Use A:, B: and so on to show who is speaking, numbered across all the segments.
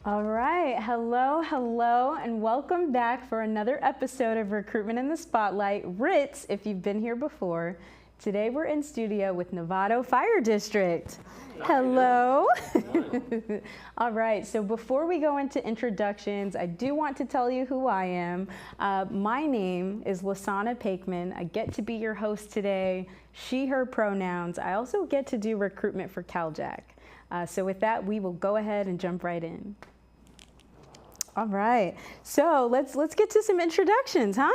A: All right, hello, and welcome back for another episode of Recruitment in the Spotlight. Ritz, if you've been here before, today we're in studio with Novato Fire District. Hello. All right, so before we go into introductions, I do want to tell you who I am. My name is Lasana Pakeman. I get to be your host today, she, her pronouns. I also get to do recruitment for Cal-JAC. So with that, we will go ahead and jump right in. All right, so let's get to some introductions, huh?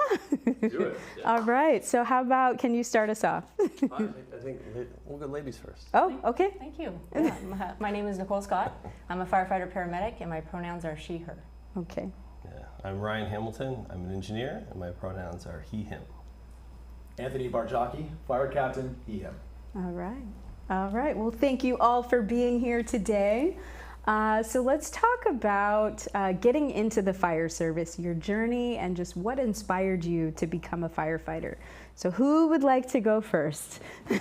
B: Do it. Yeah.
A: All right, so how about, can you start us off?
B: I think we'll go ladies first.
A: Oh, okay.
C: Thank you. Yeah, my name is Nicole Scott. I'm a firefighter paramedic, and my pronouns are she, her.
A: Okay.
B: Yeah, I'm Ryan Hamilton. I'm an engineer, and my pronouns are he, him.
D: Anthony Bargiacchi, fire captain, he, him.
A: All right. All right. Well, thank you all for being here today. So let's talk about getting into the fire service, your journey, and just what inspired you to become a firefighter. So who would like to go first? I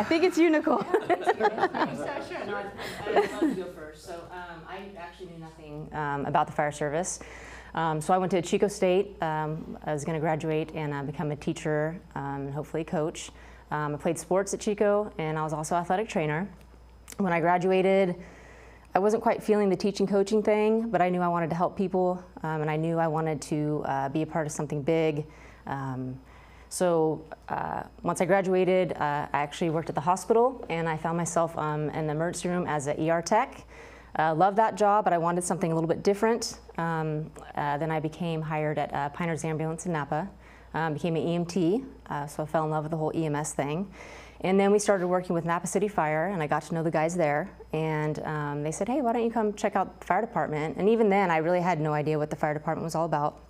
A: think it's you, Nicole.
C: Sure. No, I'd love to go first. So I actually knew nothing about the fire service. So I went to Chico State. I was going to graduate and become a teacher and hopefully a coach. I played sports at Chico, and I was also an athletic trainer. When I graduated, I wasn't quite feeling the teaching coaching thing, but I knew I wanted to help people, and I knew I wanted to be a part of something big. So once I graduated, I actually worked at the hospital, and I found myself in the emergency room as an ER tech. Loved that job, but I wanted something a little bit different. Then I became hired at Piner's Ambulance in Napa, became an EMT, so I fell in love with the whole EMS thing. And then we started working with Napa City Fire, and I got to know the guys there. And they said, hey, why don't you come check out the fire department? And even then, I really had no idea what the fire department was all about.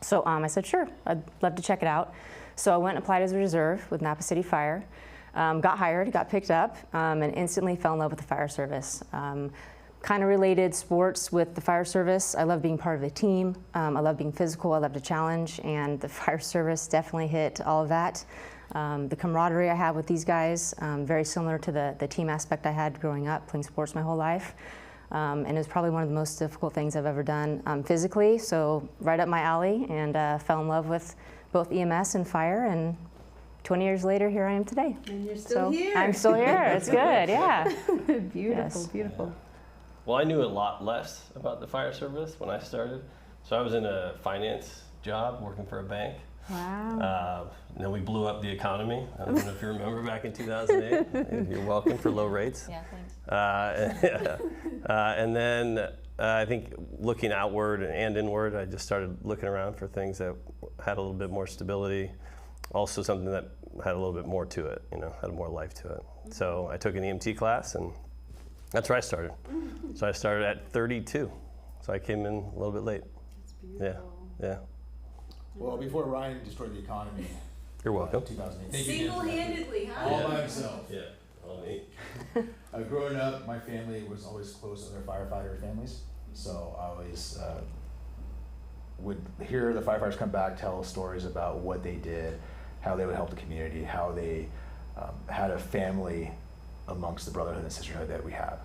C: So I said, sure, I'd love to check it out. So I went and applied as a reserve with Napa City Fire, got hired, got picked up, and instantly fell in love with the fire service. Kind of related sports with the fire service. I love being part of a team. I love being physical. I love to challenge, and the fire service definitely hit all of that. The camaraderie I have with these guys, very similar to the team aspect I had growing up, playing sports my whole life. And it was probably one of the most difficult things I've ever done physically, so right up my alley, and fell in love with both EMS and fire, and 20 years later, here I am today.
A: And you're still here.
C: I'm still here. It's good, yeah.
A: Beautiful,
C: Yes.
A: beautiful.
B: Yeah. Well, I knew a lot less about the fire service when I started. So I was in a finance job working for a bank.
A: Wow.
B: Then we blew up the economy. I don't know if you remember back in 2008. You're welcome for low rates.
C: Yeah, thanks.
B: And then I think looking outward and inward, I just started looking around for things that had a little bit more stability. Also something that had a little bit more to it, had more life to it. So I took an EMT class, and that's where I started. So I started at 32. So I came in a little bit late.
A: That's beautiful.
B: Yeah.
D: Well, before Ryan destroyed the economy.
B: You're welcome.
D: 2008.
A: Single-handedly, huh?
D: All by himself.
B: Yeah, all me.
D: Growing up, my family was always close to their firefighter families. So I always would hear the firefighters come back, tell stories about what they did, how they would help the community, how they had a family amongst the brotherhood and sisterhood that we have.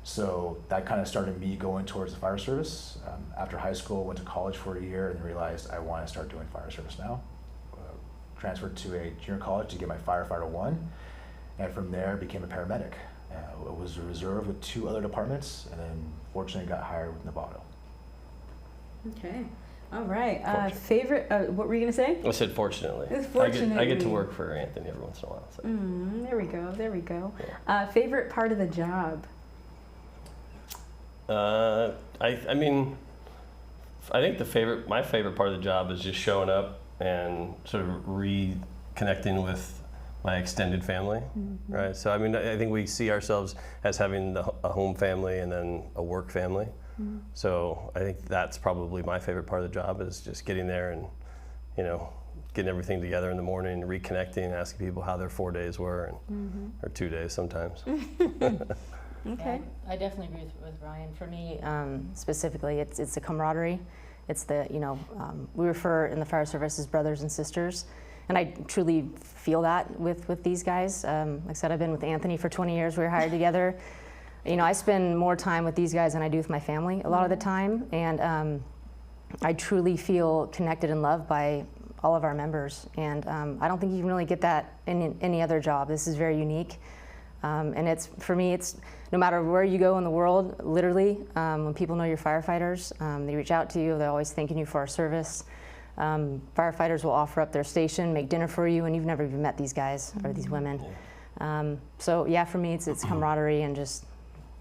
D: So that kind of started me going towards the fire service. After high school, went to college for a year and realized I want to start doing fire service now. Transferred to a junior college to get my Firefighter 1, and from there became a paramedic. I was a reserve with 2 other departments, and then fortunately got hired with Novato.
A: Okay. All right. Favorite, what were you going to say?
B: I said fortunately.
A: Fortunately.
B: I get to work for Anthony every once in a while. So.
A: There we go. There we go.
B: Yeah.
A: Favorite part of the job?
B: I mean, I think my favorite part of the job is just showing up and sort of reconnecting with my extended family, right? So I mean, I think we see ourselves as having a home family and then a work family. So I think that's probably my favorite part of the job, is just getting there and, getting everything together in the morning, reconnecting, asking people how their 4 days were, and, or 2 days sometimes.
A: Okay.
C: Yeah, I definitely agree with Ryan. For me, specifically, it's the camaraderie. It's the, we refer in the fire service as brothers and sisters. And I truly feel that with these guys. Like I said, I've been with Anthony for 20 years. We were hired together. You know, I spend more time with these guys than I do with my family a lot of the time, and I truly feel connected and loved by all of our members, and I don't think you can really get that in any other job. This is very unique, and it's, for me, it's no matter where you go in the world, literally, when people know you're firefighters, they reach out to you, they're always thanking you for our service. Firefighters will offer up their station, make dinner for you, and you've never even met these guys or these women. So yeah, for me, it's camaraderie and just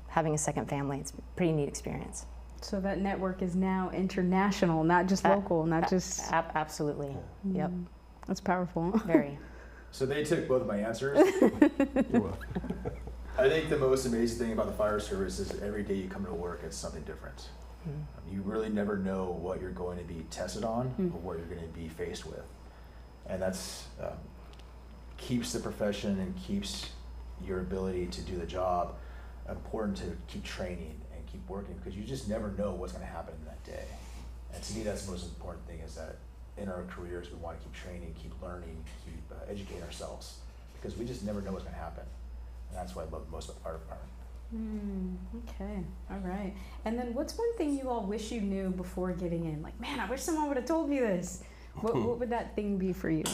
C: having a second family. It's a pretty neat experience.
A: So that network is now international, not just local, not just...
C: Absolutely, yep.
A: That's powerful.
C: Very.
D: So they took both of my answers. You're welcome. I think the most amazing thing about the fire service is every day you come to work, it's something different. You really never know what you're going to be tested on or what you're going to be faced with. And that's keeps the profession and keeps your ability to do the job important, to keep training and keep working, because you just never know what's going to happen in that day. And to me, that's the most important thing, is that in our careers, we want to keep training, keep learning, keep educating ourselves, because we just never know what's going to happen. And that's what I love most about the fire department.
A: Okay, all right. And then what's one thing you all wish you knew before getting in? Like, man, I wish someone would have told me this. What would that thing be for you?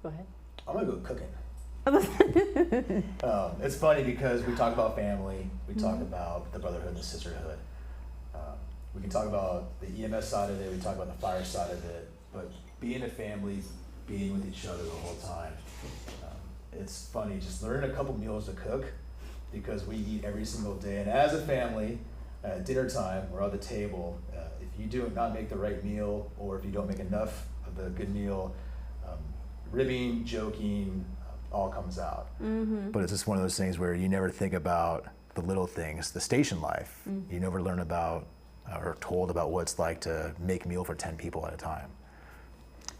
C: Go ahead.
D: I'm going to go cooking. It's funny because we talk about family, we talk about the brotherhood and the sisterhood. We can talk about the EMS side of it, we talk about the fire side of it, but being a family, being with each other the whole time, it's funny, just learning a couple meals to cook, because we eat every single day, and as a family, at dinner time, we're at the table, if you do not make the right meal, or if you don't make enough of the good meal, ribbing, joking, all comes out. But it's just one of those things where you never think about the little things, the station life. You never learn about or told about what it's like to make meal for 10 people at a time.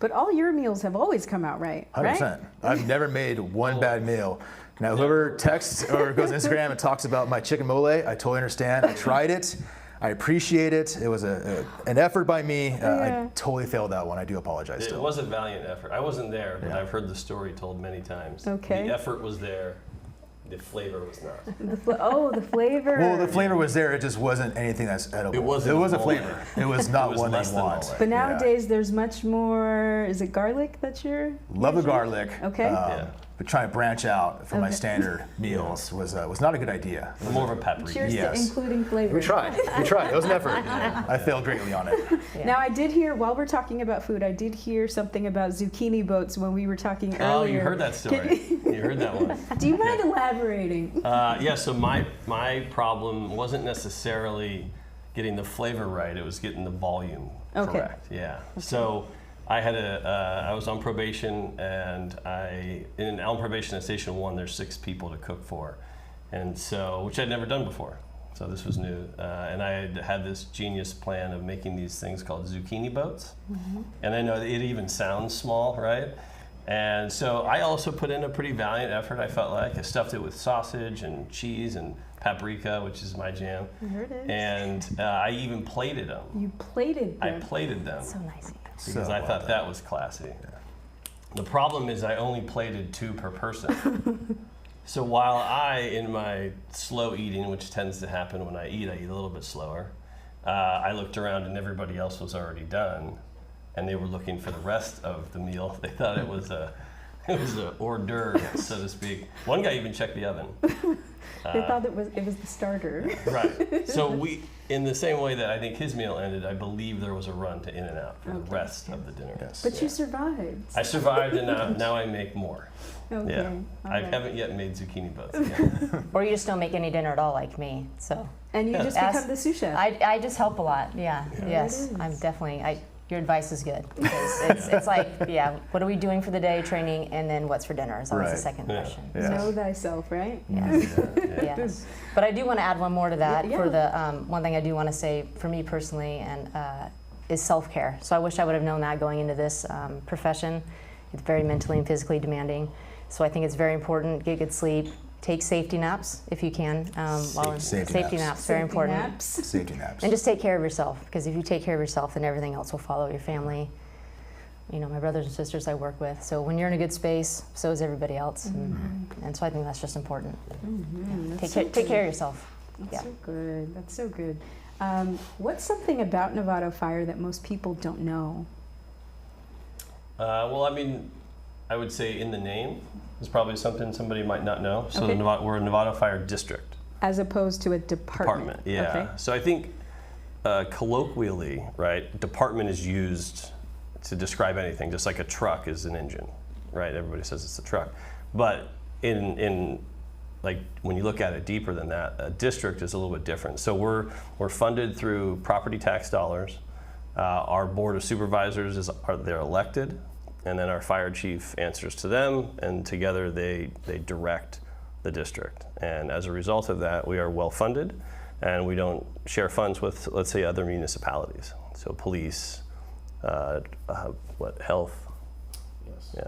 A: But all your meals have always come out right,
D: 100%.
A: right?
D: I've never made one bad meal. Now, whoever texts or goes to Instagram and talks about my chicken mole, I totally understand. I tried it. I appreciate it. It was an effort by me. I totally failed that one. I do apologize still.
B: It was a valiant effort. I wasn't there, but I've heard the story told many times.
A: Okay.
B: The effort was there. The flavor was not.
A: The flavor.
D: Well, the flavor was there. It just wasn't anything that's edible.
B: It wasn't.
D: It was a flavor. It was not one
B: less
D: you
B: than
D: want.
B: mole.
A: But nowadays, there's much more. Is it garlic that you're?
D: Love the garlic.
A: Okay.
D: But trying to branch out from my standard meals was not a good idea.
B: More of a paprika.
A: Cheers to including flavor.
D: We tried. It was an effort. I failed greatly on it.
A: Now, I did hear, while we're talking about food, I did hear something about zucchini boats when we were talking earlier.
B: Oh, you heard that story. You heard that one.
A: Do you mind elaborating?
B: Yeah, so my problem wasn't necessarily getting the flavor right, it was getting the volume correct. Yeah. Okay. So I was on probation, and on probation at Station 1, there's 6 people to cook for, and so, which I'd never done before. So this was new, and I had this genius plan of making these things called zucchini boats, and I know that it even sounds small, right? And so I also put in a pretty valiant effort, I felt like. I stuffed it with sausage and cheese and paprika, which is my jam.
A: There it is.
B: And I even plated them.
A: You plated them?
B: I plated them.
C: So nice.
B: Because I thought that was classy. Yeah. The problem is I only plated 2 per person. So while in my slow eating, which tends to happen when I eat a little bit slower, I looked around and everybody else was already done, and they were looking for the rest of the meal. They thought it was a hors d'oeuvre, so to speak. One guy even checked the oven.
A: They thought it was the starter.
B: Right. So in the same way that I think his meal ended, I believe there was a run to In-N-Out for the rest of the dinner.
D: Yes.
A: But you survived.
B: I survived, and now I make more.
A: Okay.
B: Yeah. I haven't yet made zucchini boats again.
C: Or you just don't make any dinner at all, like me. So.
A: And you just become the sous chef.
C: I just help a lot. Yeah. Yes. I'm definitely. Your advice is good, because it's like, what are we doing for the day, training, and then what's for dinner is always the second question.
D: Yeah.
A: Know thyself, right?
C: Yes. Yes. But I do want to add one more to that. For the one thing I do want to say for me personally, and is self-care. So I wish I would have known that going into this profession. It's very mentally and physically demanding. So I think it's very important. Get good sleep. Take safety naps if you can. Safety naps, very important.
D: Safety naps.
C: And just take care of yourself, because if you take care of yourself, then everything else will follow. Your family, my brothers and sisters I work with. So when you're in a good space, so is everybody else. And so I think that's just important. Take care of yourself.
A: That's so good. That's so good. What's something about Novato Fire that most people don't know?
B: Well, I mean, I would say in the name is probably something somebody might not know. So
A: Okay.
B: we're a Novato Fire District.
A: As opposed to a department.
B: Yeah.
A: Okay.
B: So I think colloquially, right, department is used to describe anything, just like a truck is an engine, right? Everybody says it's a truck. But in like when you look at it deeper than that, a district is a little bit different. So we're funded through property tax dollars. Our board of supervisors they're elected, and then our fire chief answers to them, and together they direct the district. And as a result of that, we are well funded, and we don't share funds with, let's say, other municipalities. So police, health.
D: Yes.
B: Yeah.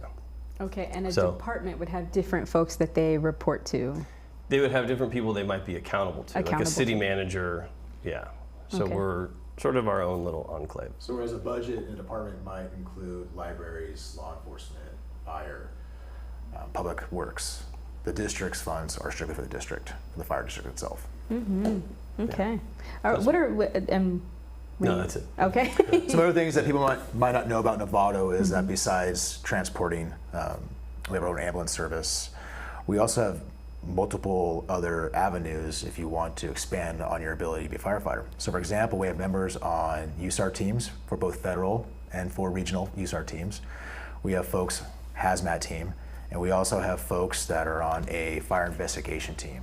A: Okay, and a
B: So-
A: department would have different folks that they report to.
B: They would have different people they might be accountable to, like
A: Accountable
B: a city
A: to.
B: manager. Yeah. So
A: Okay.
B: we're sort of our own little enclave.
D: So whereas a budget in a department might include libraries, law enforcement, fire, public works, the district's funds are strictly for the district, for the fire district itself.
A: Okay. All right, what are,
B: No, that's it.
A: okay.
D: Some other things that people might not know about Novato is that besides transporting, we have our own ambulance service. We also have multiple other avenues if you want to expand on your ability to be a firefighter. So for example, we have members on USAR teams for both federal and for regional USAR teams. We have folks hazmat team, and we also have folks that are on a fire investigation team.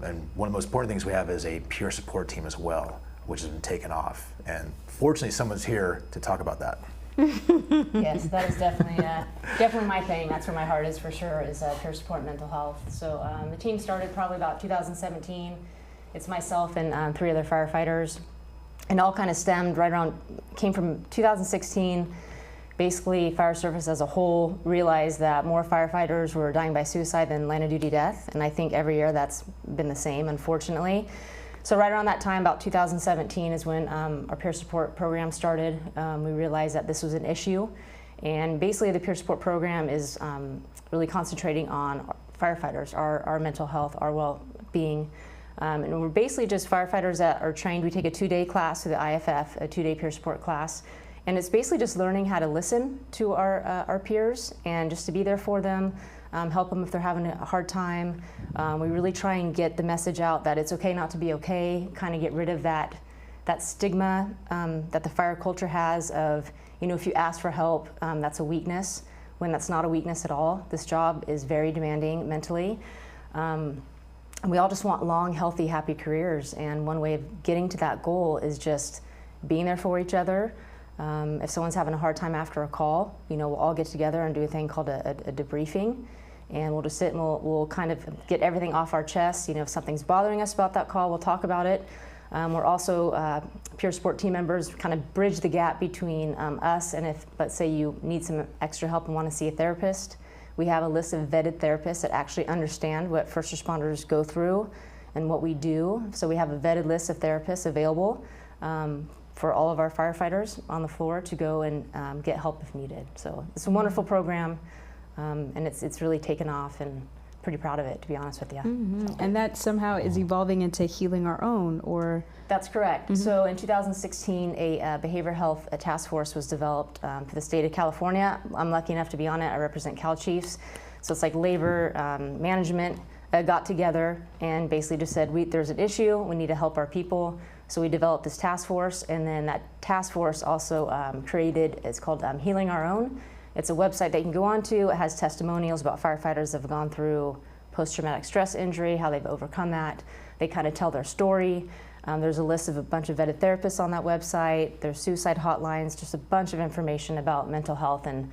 D: And one of the most important things we have is a peer support team as well, which has been taken off. And fortunately, someone's here to talk about that.
C: Yes, that is definitely my thing. That's where my heart is for sure, is peer support and mental health. So the team started probably about 2017. It's myself and 3 other firefighters. And all kind of came from 2016. Basically, fire service as a whole realized that more firefighters were dying by suicide than line of duty death. And I think every year that's been the same, unfortunately. So right around that time, about 2017, is when our peer support program started. We realized that this was an issue. And basically the peer support program is really concentrating on firefighters, our mental health, our well-being. And we're basically just firefighters that are trained. We take a 2-day class through the IFF, a 2-day peer support class. And it's basically just learning how to listen to our peers and just to be there for them, help them if they're having a hard time. We really try and get the message out that it's okay not to be okay, kind of get rid of that stigma that the fire culture has of, if you ask for help, that's a weakness, when that's not a weakness at all. This job is very demanding mentally. And we all just want long, healthy, happy careers. And one way of getting to that goal is just being there for each other. If someone's having a hard time after a call, we'll all get together and do a thing called a debriefing. And we'll just sit and we'll kind of get everything off our chest. If something's bothering us about that call, we'll talk about it. We're also peer support team members, kind of bridge the gap between us and if, let's say, you need some extra help and want to see a therapist. We have a list of vetted therapists that actually understand what first responders go through and what we do. So we have a vetted list of therapists available for all of our firefighters on the floor to go and get help if needed. So it's a wonderful program, and it's really taken off, and pretty proud of it, to be honest with you.
A: And that somehow is evolving into Healing Our Own, or?
C: That's correct. So in 2016, a behavioral health task force was developed for the state of California. I'm lucky enough to be on it. I represent Cal Chiefs. So it's like labor management got together and basically just said, there's an issue, we need to help our people. So we developed this task force, and then that task force also created, it's called Healing Our Own. It's a website that you can go onto. It has testimonials about firefighters that have gone through post-traumatic stress injury, how they've overcome that. They kind of tell their story. There's a list of a bunch of vetted therapists on that website. There's suicide hotlines, just a bunch of information about mental health and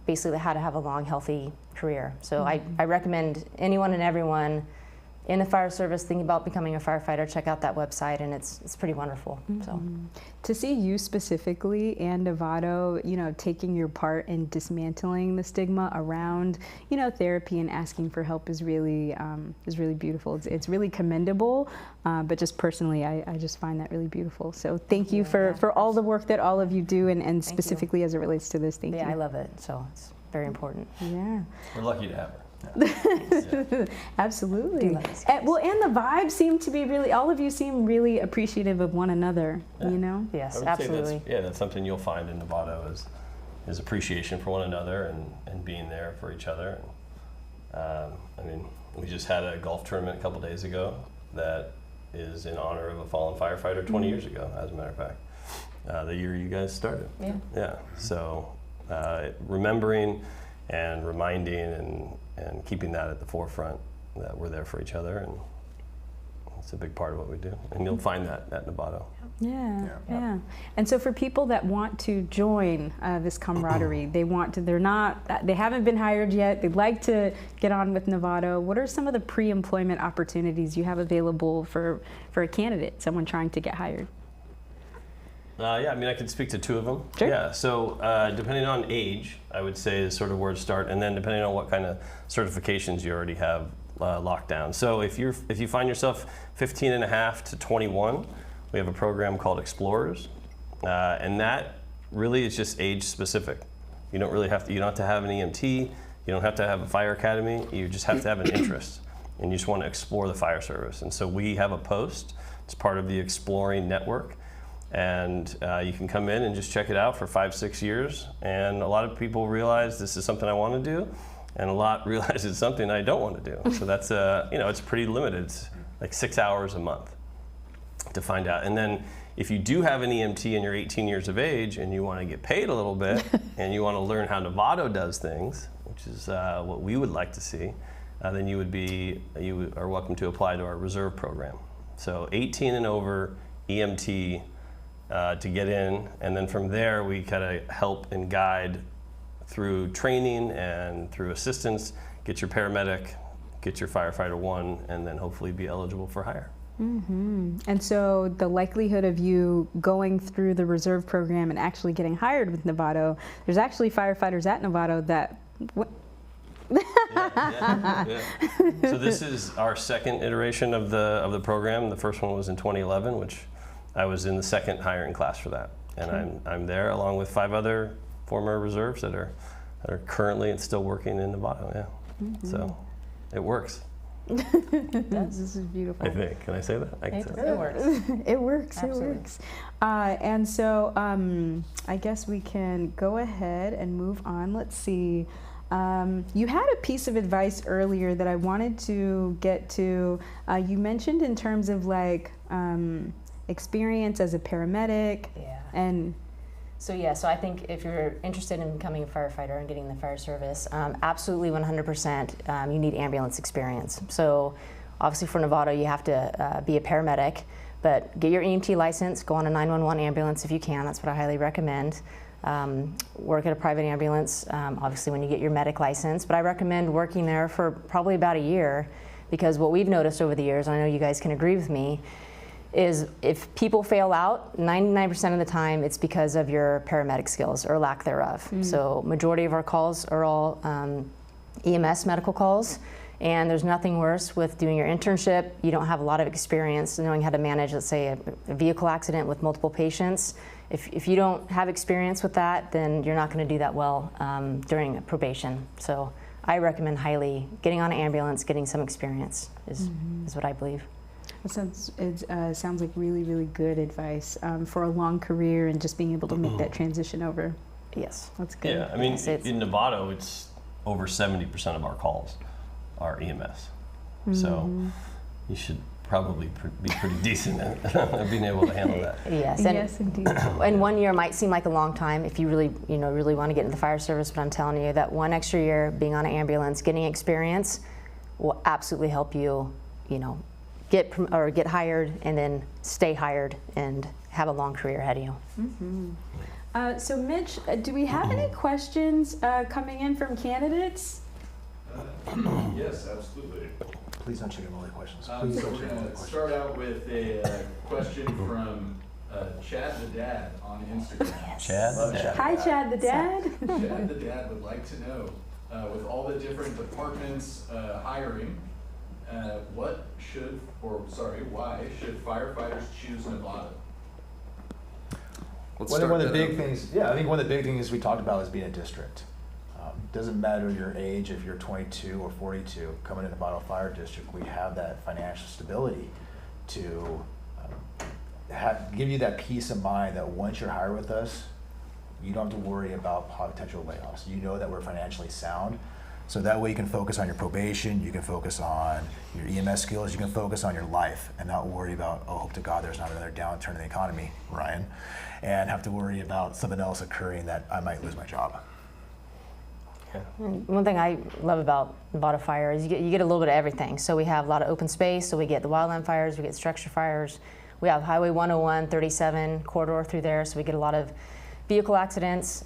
C: basically how to have a long, healthy career. So I recommend anyone and everyone in the fire service, thinking about becoming a firefighter, check out that website, and it's pretty wonderful. So
A: to see you specifically and Novato, you know, taking your part in dismantling the stigma around, you know, therapy and asking for help is really beautiful. It's really commendable. But just personally, I just find that really beautiful. So thank you for all the work that all of you do, and specifically as it relates to this. Thank you.
C: Yeah, I love it. So it's very important.
A: Yeah.
B: We're lucky to have her.
A: Absolutely. Well, and the vibes seem to be really, all of you seem really appreciative of one another, you know?
C: Yes, absolutely.
B: That's something you'll find in Novato is appreciation for one another and being there for each other. And, I mean, we just had a golf tournament a couple days ago that is in honor of a fallen firefighter 20 years ago, as a matter of fact, the year you guys started.
C: Yeah.
B: Yeah. So remembering and reminding and keeping that at the forefront, that we're there for each other, and it's a big part of what we do. And you'll find that at Novato.
A: Yeah. And so for people that want to join this camaraderie, they haven't been hired yet, they'd like to get on with Novato, what are some of the pre-employment opportunities you have available for a candidate, someone trying to get hired?
B: Yeah, I mean, I could speak to two of them.
A: Sure.
B: Yeah, so depending on age, I would say is sort of where to start, and then depending on what kind of certifications you already have locked down. So if you find yourself 15 and a half to 21, we have a program called Explorers, and that really is just age specific. You don't have to have an EMT, you don't have to have a fire academy, you just have to have an interest, and you just want to explore the fire service. And so we have a post, it's part of the Exploring Network. And you can come in and just check it out for 5-6 years. And a lot of people realize this is something I want to do, and a lot realize it's something I don't want to do. So that's it's pretty limited. It's like 6 hours a month to find out. And then if you do have an EMT and you're 18 years of age and you want to get paid a little bit and you want to learn how Novato does things, which is what we would like to see, then you are welcome to apply to our reserve program. So 18 and over EMT. To get in, and then from there we kind of help and guide through training and through assistance, get your paramedic, get your firefighter 1, and then hopefully be eligible for hire.
A: Mm-hmm. And so the likelihood of you going through the reserve program and actually getting hired with Novato, there's actually firefighters at Novato that
B: Yeah. So this is our second iteration of the program. The first one was in 2011, which I was in the second hiring class for that, and I'm there along with 5 other former reserves that are currently and still working in Novato. Yeah, so it works.
A: This is beautiful.
B: I think. Can I say that? I can say that.
C: It works.
A: It works.
C: Absolutely.
A: It works. And so I guess we can go ahead and move on. Let's see. You had a piece of advice earlier that I wanted to get to. You mentioned in terms of like experience as a paramedic.
C: Yeah.
A: And
C: so I think if you're interested in becoming a firefighter and getting the fire service, absolutely 100%, you need ambulance experience. So obviously for Novato, you have to be a paramedic, but get your EMT license, go on a 911 ambulance if you can. That's what I highly recommend. Work at a private ambulance, obviously when you get your medic license, but I recommend working there for probably about a year, because what we've noticed over the years, and I know you guys can agree with me, is if people fail out, 99% of the time it's because of your paramedic skills or lack thereof. So majority of our calls are all EMS medical calls, and there's nothing worse with doing your internship. You don't have a lot of experience knowing how to manage, let's say, a vehicle accident with multiple patients. If you don't have experience with that, then you're not going to do that well during probation. So I recommend highly getting on an ambulance, getting some experience is what I believe.
A: it sounds like really, really good advice for a long career and just being able to make that transition over.
C: Yes.
A: That's good.
B: Yeah, I mean, in Novato, it's over 70% of our calls are EMS. So you should probably be pretty decent at being able to handle that.
C: Yes,
A: Yes, indeed.
C: and 1 year might seem like a long time if you really want to get into the fire service, but I'm telling you that 1 extra year being on an ambulance, getting experience will absolutely help you, get hired and then stay hired and have a long career ahead of you.
A: So Mitch, do we have any questions coming in from candidates?
E: Yes, absolutely.
D: Please don't chicken mullet questions.
E: So
D: Please
E: we're
D: don't chicken
E: going
D: mullet
E: to
D: questions.
E: start out with a question from Chad the Dad on Instagram.
B: Chad?
D: Love Chad.
A: Hi, Chad the dad.
E: Chad the Dad would like to know, with all the different departments hiring, why should firefighters choose Novato?
F: Let's
D: One
F: start
D: of the
F: that
D: big
F: out.
D: things, yeah, I think one of the big things we talked about is being a district. Doesn't matter your age, if you're 22 or 42, coming into Novato Fire District, we have that financial stability to give you that peace of mind that once you're hired with us, you don't have to worry about potential layoffs. You know that we're financially sound. So that way you can focus on your probation, you can focus on your EMS skills, you can focus on your life and not worry about, oh, hope to God there's not another downturn in the economy, Ryan, and have to worry about something else occurring that I might lose my job.
C: And one thing I love about Novato Fire is you get a little bit of everything. So we have a lot of open space, so we get the wildland fires, we get structure fires, we have Highway 101, 37 corridor through there, so we get a lot of vehicle accidents.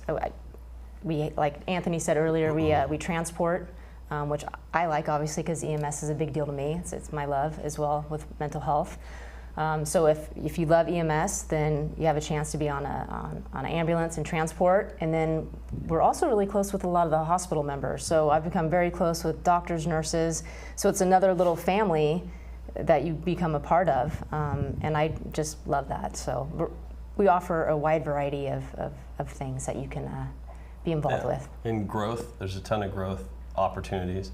C: We, like Anthony said earlier, we transport, which I like obviously because EMS is a big deal to me. It's my love as well with mental health. So if you love EMS, then you have a chance to be on an ambulance and transport. And then we're also really close with a lot of the hospital members. So I've become very close with doctors, nurses. So it's another little family that you become a part of. And I just love that. So we offer a wide variety of things that you can be involved with.
B: In growth, there's a ton of growth opportunities.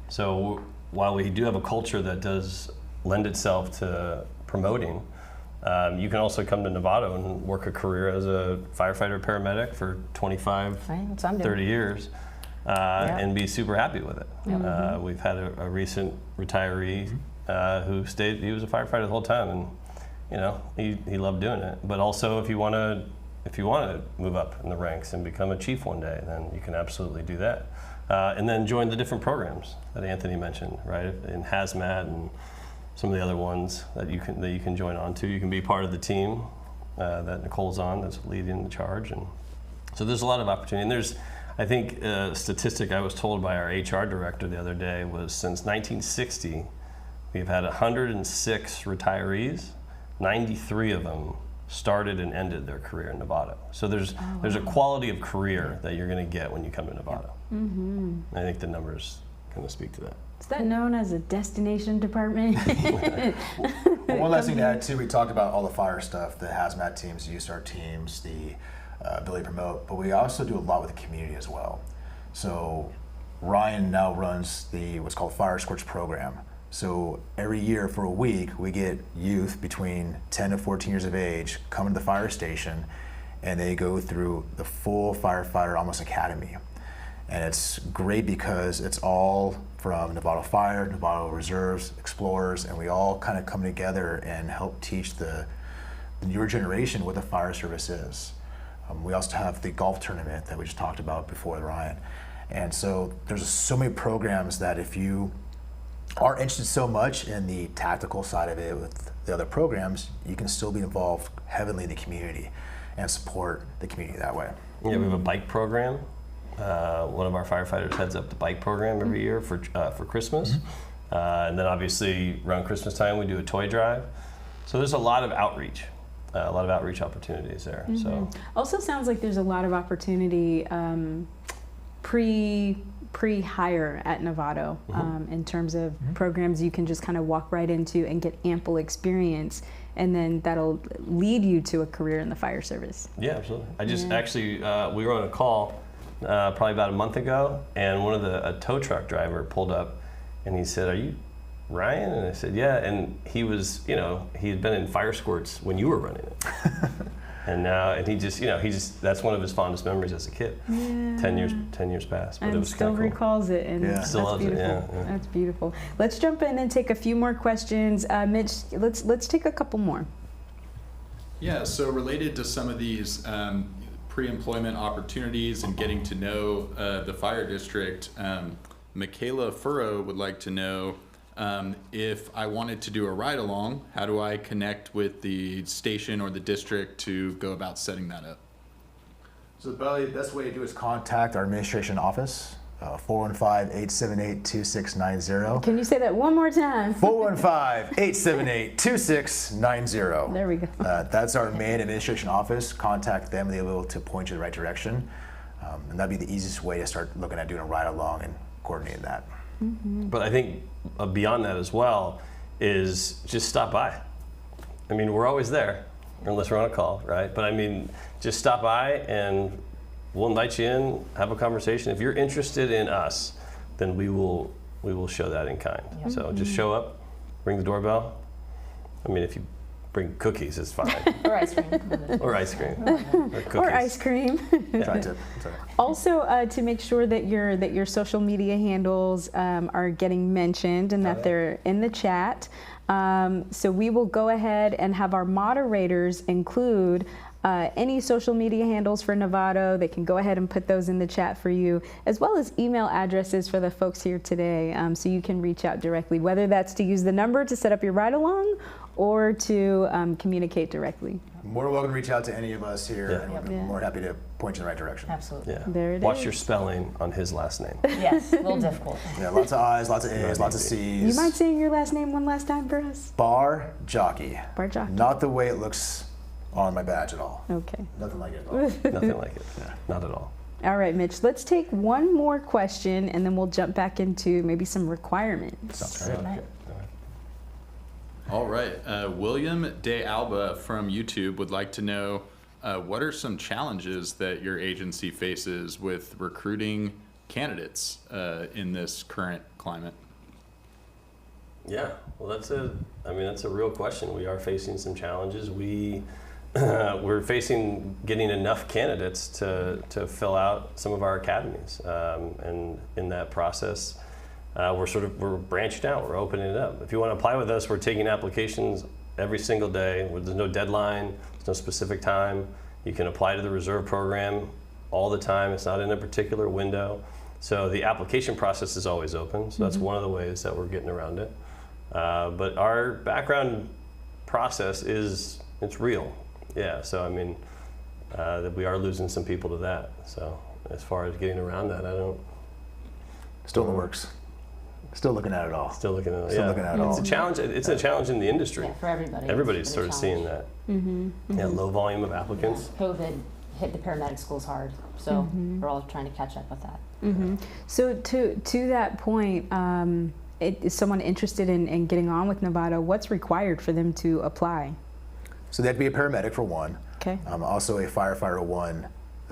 B: So while we do have a culture that does lend itself to promoting, you can also come to Novato and work a career as a firefighter paramedic for 25,
C: Right, that's what I'm doing.
B: 30 years and be super happy with it. We've had a recent retiree who stayed, he was a firefighter the whole time, and you know, he loved doing it. But also if you want to move up in the ranks and become a chief one day, then you can absolutely do that. And then join the different programs that Anthony mentioned, right? In hazmat and some of the other ones that you can join on to. You can be part of the team that Nicole's on, that's leading the charge. And so there's a lot of opportunity. And there's, I think, a statistic I was told by our HR director the other day was since 1960, we've had 106 retirees, 93 of them started and ended their career in Novato. So there's a quality of career that you're going to get when you come to Novato. I think the numbers kind of speak to that.
A: Is that known as a destination department?
D: Well, one last thing to add too, we talked about all the fire stuff, the hazmat teams, USAR teams, the ability to promote, but we also do a lot with the community as well. So Ryan now runs what's called Fire Scorch program. So every year for a week, we get youth between 10 to 14 years of age come to the fire station, and they go through the full firefighter almost academy. And it's great because it's all from Novato Fire, Novato Reserves, Explorers, and we all kind of come together and help teach the newer generation what the fire service is. We also have the golf tournament that we just talked about before, Ryan. And so there's so many programs that if you are interested so much in the tactical side of it with the other programs, you can still be involved heavily in the community and support the community that way.
B: Yeah, we have a bike program. One of our firefighters heads up the bike program every year for Christmas. And then obviously around Christmas time we do a toy drive. So there's a lot of outreach opportunities there. So
A: Also sounds like there's a lot of opportunity pre-hire at Novato in terms of programs you can just kind of walk right into and get ample experience, and then that'll lead you to a career in the fire service.
B: yeah, absolutely. I just actually, we were on a call probably about a month ago, and a tow truck driver pulled up and he said, "Are you Ryan?" And I said, "Yeah." And he was, he had been in fire squirts when you were running it. And he just, that's one of his fondest memories as a kid.
A: Yeah.
B: 10 years past, but
A: And
B: it was
A: still
B: kind of cool.
A: recalls it, and
D: Yeah.
B: Still
A: that's
B: loves it,
A: beautiful.
B: yeah.
A: That's beautiful. Let's jump in and take a few more questions. Mitch, let's take a couple more.
F: Yeah, so related to some of these pre-employment opportunities and getting to know the fire district, Michaela Furrow would like to know if I wanted to do a ride-along, how do I connect with the station or the district to go about setting that up?
D: So probably the best way to do is contact our administration office. 415-878-2690.
A: Can you say that one more time?
D: 415-878-2690.
A: There we go.
D: That's our main administration office. Contact them, they'll be able to point you in the right direction. And that'd be the easiest way to start looking at doing a ride-along and coordinating that.
B: But I think beyond that as well is just stop by. I mean, we're always there, unless we're on a call, right? But I mean, just stop by and we'll invite you in, have a conversation. If you're interested in us, then we will show that in kind.
C: Yep.
B: So just show up, ring the doorbell. I mean, if you bring cookies, it's fine.
C: Or ice cream.
B: Or ice cream. Or cookies.
A: Or ice cream.
D: Try to. Sorry.
A: Also, to make sure that your social media handles are getting mentioned and that they're in the chat. So we will go ahead and have our moderators include any social media handles for Novato. They can go ahead and put those in the chat for you, as well as email addresses for the folks here today, so you can reach out directly, whether that's to use the number to set up your ride-along or to communicate directly.
D: More than welcome to reach out to any of us here,
B: Yeah.
D: and we're
A: Yeah.
D: more than happy to point you in the right direction.
C: Absolutely.
B: Yeah.
A: There it
B: Watch
A: is.
B: your spelling on his last name.
C: Yes, a little difficult.
D: Yeah, lots of I's, lots of A's, lots of C's.
A: You mind saying your last name one last time for us?
D: Bargiacchi.
A: Bargiacchi.
D: Not the way it looks on my badge at all.
A: Okay.
D: Nothing like it at all.
B: Nothing like it. Not at all.
A: All right, Mitch, let's take one more question and then we'll jump back into maybe some requirements.
D: Sounds great.
C: Right.
F: All right. William De Alba from YouTube would like to know what are some challenges that your agency faces with recruiting candidates in this current climate?
B: Yeah, well, that's a real question. We are facing some challenges. We're facing getting enough candidates to fill out some of our academies, and in that process, we're branching out. We're opening it up. If you want to apply with us, we're taking applications every single day. There's no deadline. There's no specific time. You can apply to the reserve program all the time. It's not in a particular window. So the application process is always open. So that's one of the ways that we're getting around it. But our background process it's real. Yeah, so I mean, that we are losing some people to that. So as far as getting around that, I don't.
D: Still in the works. Still looking at it all.
B: Still looking at it.
D: Still
B: Yeah.
D: looking at it all.
B: It's a challenge. It's a challenge in the industry.
C: Yeah, for everybody.
B: Everybody's
C: It's
B: sort
C: been
B: of
C: a
B: seeing
C: challenge.
B: that. Yeah, low volume of applicants.
C: COVID hit the paramedic schools hard, so we're all trying to catch up with that.
A: So to that point, is someone interested in getting on with Novato? What's required for them to apply?
D: So they have to be a paramedic for one.
A: Okay.
D: Also a Firefighter 1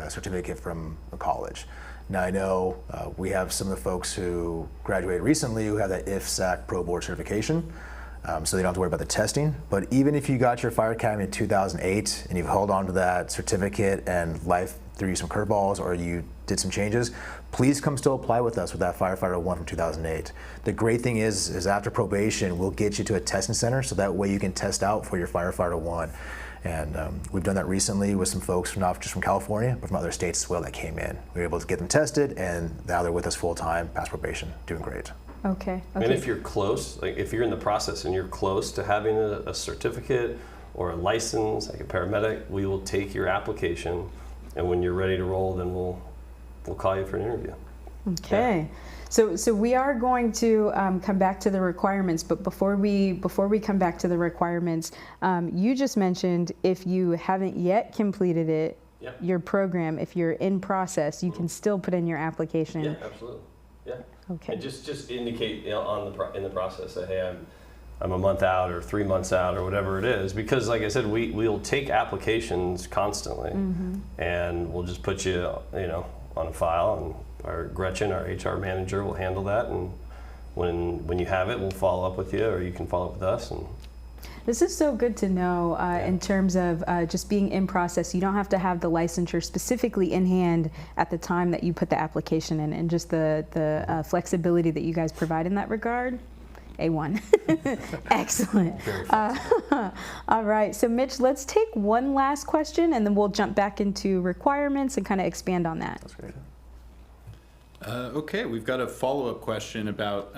D: certificate from a college. Now I know we have some of the folks who graduated recently who have that IFSAC Pro Board certification, so they don't have to worry about the testing. But even if you got your Fire Academy in 2008 and you've held on to that certificate and life threw you some curveballs or you did some changes, please come still apply with us with that Firefighter 1 from 2008. The great thing is after probation, we'll get you to a testing center so that way you can test out for your Firefighter 1. And we've done that recently with some folks not just from California, but from other states as well that came in. We were able to get them tested, and now they're with us full time, past probation, doing great.
A: Okay.
B: And if you're close, like if you're in the process and you're close to having a certificate or a license, like a paramedic, we will take your application, and when you're ready to roll, then we'll call you for an interview.
A: Okay. So we are going to come back to the requirements, but before we come back to the requirements, you just mentioned if you haven't yet completed it,
B: Yep.
A: your program, if you're in process, you can still put in your application.
B: Yeah, absolutely. Yeah.
A: Okay.
B: And just indicate in the process that hey, I'm a month out or 3 months out or whatever it is, because like I said, we'll take applications constantly, and we'll just put you on a file, and our Gretchen, our HR manager, will handle that, and when you have it, we'll follow up with you, or you can follow up with us. And
A: This is so good to know in terms of just being in process. You don't have to have the licensure specifically in hand at the time that you put the application in, and just the flexibility that you guys provide in that regard. A1. Excellent. All right, so Mitch, let's take one last question and then we'll jump back into requirements and kind of expand on that.
D: That's great.
F: Okay, we've got a follow-up question about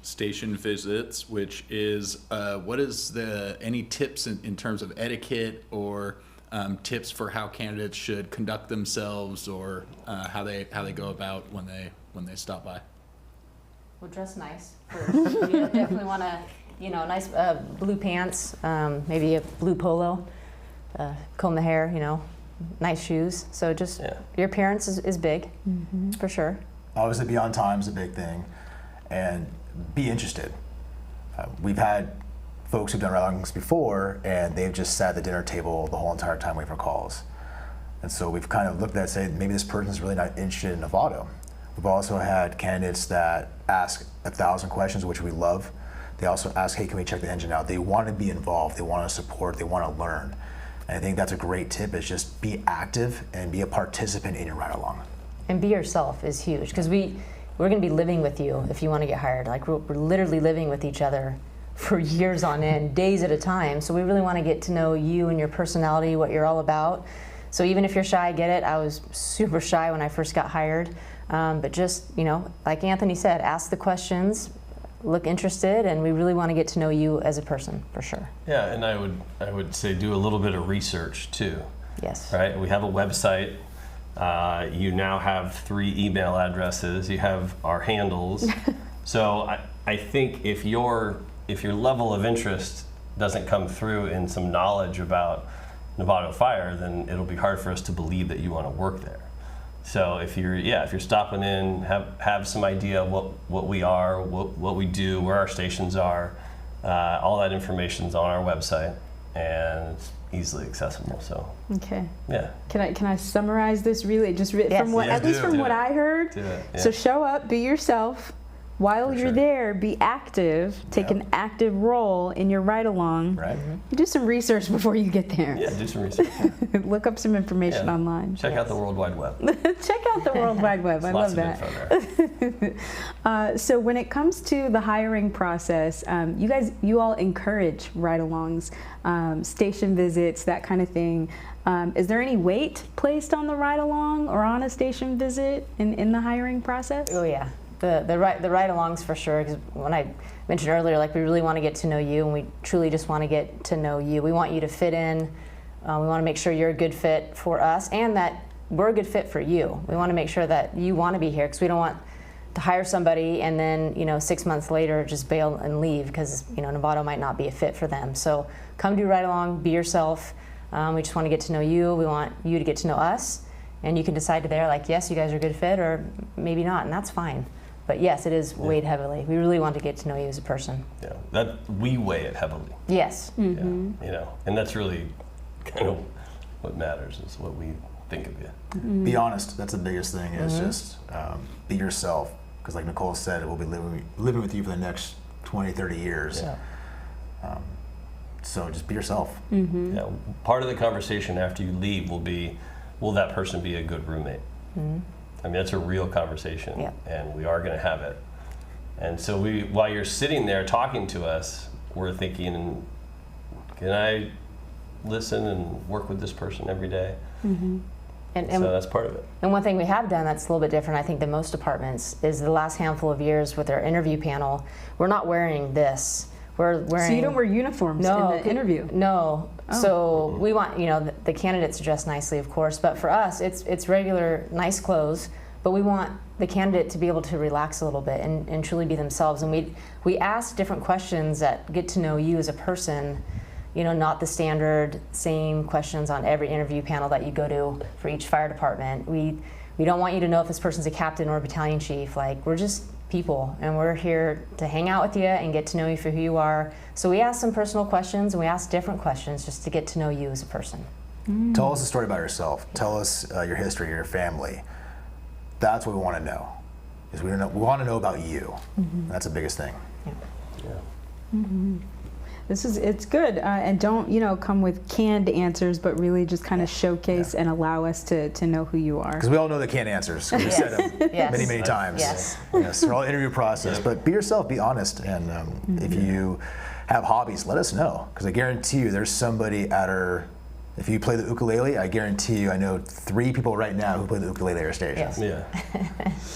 F: station visits, which is what is any tips in terms of etiquette or tips for how candidates should conduct themselves, or how they go about when they when they stop by?
C: Well, dress nice first. You definitely want to, nice blue pants, maybe a blue polo, comb the hair, nice shoes. So just your appearance is big, for sure.
D: Obviously, be on time is a big thing, and be interested. We've had folks who've done ride-alongs before, and they've just sat at the dinner table the whole entire time waiting for calls. And so we've kind of looked at it and said, maybe this person's really not interested in Novato. We've also had candidates that ask 1,000 questions, which we love. They also ask, hey, can we check the engine out? They want to be involved, they want to support, they want to learn. And I think that's a great tip, is just be active and be a participant in your ride-along.
C: And be yourself is huge, because we're going to be living with you if you want to get hired. Like we're literally living with each other for years on end, days at a time. So we really want to get to know you and your personality, what you're all about. So even if you're shy, I get it. I was super shy when I first got hired. But just, like Anthony said, ask the questions, look interested, and we really want to get to know you as a person, for sure.
B: Yeah, and I would say do a little bit of research too.
C: Yes.
B: Right? We have a website. You now have 3 email addresses. You have our handles. So I think if your level of interest doesn't come through in some knowledge about Novato Fire, then it'll be hard for us to believe that you want to work there. So if you're stopping in, have some idea what we are, what we do, where our stations are, all that information's on our website, and it's easily accessible. So
A: Okay.
B: yeah.
A: Can I summarize this really? Just
C: Yes.
A: from what,
B: Yeah,
A: at least
B: do
A: from
B: it.
A: what I heard.
B: Do it, yeah.
A: So show up, be yourself. While
B: For
A: you're
B: sure.
A: there, be active. Take an active role in your ride-along.
D: Right?
A: Do some research before you get there.
B: Yeah, do some research.
A: Look up some information
B: Yeah.
A: online.
B: Check out the World Wide Web.
A: Check out the World Wide Web. I
B: Lots
A: love
B: of
A: that.
B: info there.
A: So when it comes to the hiring process, you all encourage ride-alongs, station visits, that kind of thing. Is there any weight placed on the ride-along or on a station visit in the hiring process?
C: Oh yeah, the ride-alongs for sure. Because when I mentioned earlier, like we really want to get to know you, and we truly just want to get to know you. We want you to fit in. We want to make sure you're a good fit for us, and that we're a good fit for you. We want to make sure that you want to be here, because we don't want to hire somebody and then 6 months later just bail and leave because Novato might not be a fit for them. So come do ride-along, be yourself. We just want to get to know you. We want you to get to know us, and you can decide there, like, yes, you guys are a good fit, or maybe not, and that's fine. But yes, it is weighed heavily. We really want to get to know you as a person.
B: Yeah, we weigh it heavily.
C: Yes.
A: Mm-hmm.
B: Yeah, and that's really kind of what matters, is what we think of you.
A: Mm-hmm.
D: Be honest. That's the biggest thing, is just be yourself. Because like Nicole said, we'll be living with you for the next 20, 30 years.
C: Yeah.
D: So just be yourself.
A: Mm-hmm.
B: Yeah, part of the conversation after you leave will be, will that person be a good roommate?
C: Mm-hmm.
B: I mean, that's a real conversation,
C: Yeah.
B: and we are going to have it. And so while you're sitting there talking to us, we're thinking, can I listen and work with this person every day?
A: Mm-hmm.
C: And
B: So that's part of it.
C: And one thing we have done that's a little bit different, I think, than most departments, is the last handful of years with our interview panel, we're not wearing this. We're wearing.
A: So you don't wear uniforms in the interview?
C: No.
A: Oh.
C: So we want the candidates to dress nicely, of course, but for us, it's regular, nice clothes. But we want the candidate to be able to relax a little bit and truly be themselves. And we ask different questions that get to know you as a person. Not the standard same questions on every interview panel that you go to for each fire department. We don't want you to know if this person's a captain or a battalion chief. Like, we're just people, and we're here to hang out with you and get to know you for who you are. So we ask some personal questions, and we ask different questions just to get to know you as a person.
D: Tell us a story about yourself. Tell us your history, your family. That's what we want to know. Is we want to know about you.
A: Mm-hmm.
D: That's the biggest thing.
B: Yeah.
A: Mm-hmm. It's good, and don't come with canned answers, but really just kind of showcase and allow us to know who you are.
D: Because we all know the canned answers. We've said them
C: Yes.
D: many times.
C: Yes.
D: Yes, they're all interview process. But be yourself, be honest, and if you have hobbies, let us know. Because I guarantee you, there's somebody at our. If you play the ukulele, I guarantee you, I know 3 people right now who play the ukulele at our station.
C: Yes.
B: Yeah.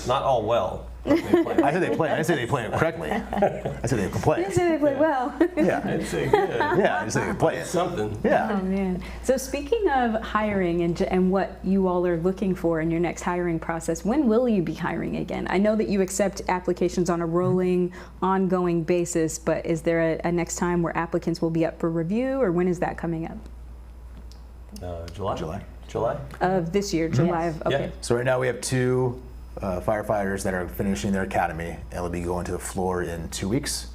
B: Not all well. They play.
D: I said they play. I didn't say they play it correctly. I said they can play
A: You
D: it.
A: say they play well.
D: Yeah.
B: I'd say good.
D: Yeah, I just say they can play it.
B: Something.
D: Yeah.
A: Oh man. So speaking of hiring and what you all are looking for in your next hiring process, when will you be hiring again? I know that you accept applications on a rolling, ongoing basis, but is there a next time where applicants will be up for review, or when is that coming up?
D: July.
A: Of this year, July of, okay.
B: Yeah.
D: So right now we have 2 firefighters that are finishing their academy, and they'll be going to the floor in 2 weeks.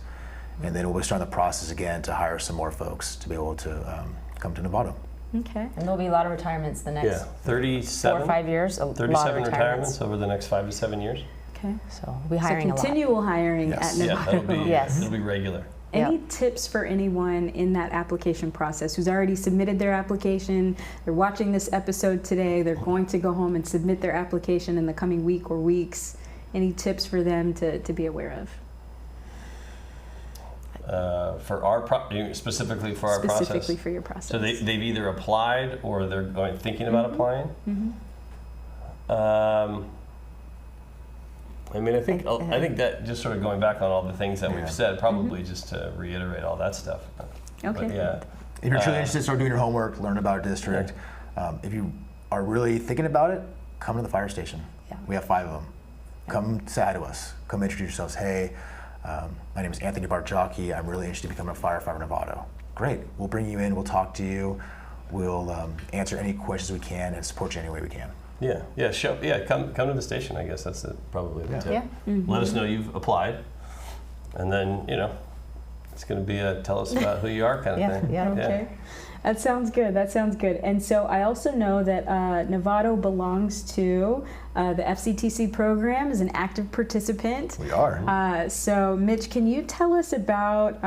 D: And then we'll be starting the process again to hire some more folks to be able to come to Novato.
A: Okay.
C: And there'll be a lot of retirements the next
B: Yeah, 37.
C: 4 or 5 years. A lot of
B: 37
C: retirements.
B: retirements over the next 5 to 7 years.
A: Okay.
C: So we'll be
A: So
C: hiring a lot.
A: continual hiring
D: Yes.
A: at
B: Yeah,
A: Novato.
B: that'll be
C: Yes.
B: it'll be regular.
A: Any
C: Yep.
A: tips for anyone in that application process who's already submitted their application? They're watching this episode today. They're going to go home and submit their application in the coming week or weeks. Any tips for them to be aware of?
B: For our specifically for our process.
A: Specifically for your process.
B: So they've either applied or they're thinking about applying. I mean, I think that just sort of going back on all the things that
D: Yeah.
B: we've said, probably just to reiterate all that stuff.
A: Okay.
B: But yeah.
D: If you're truly interested, start doing your homework, learn about our district. If you are really thinking about it, come to the fire station.
C: Yeah.
D: We have 5 of them. Come say hi to us. Come introduce yourselves. Hey, my name is Anthony Bargiacchi. I'm really interested in becoming a firefighter in Novato. Great. We'll bring you in. We'll talk to you. We'll answer any questions we can and support you any way we can.
B: Come to the station. I guess that's probably the tip.
C: Yeah.
B: Let us know you've applied, and then it's going to be a tell us about who you are kind of
C: Yeah,
B: thing.
C: yeah.
A: Okay. That sounds good. That sounds good. And so I also know that Novato belongs to the FCTC program, is an active participant.
D: We are.
A: So Mitch, can you tell us about,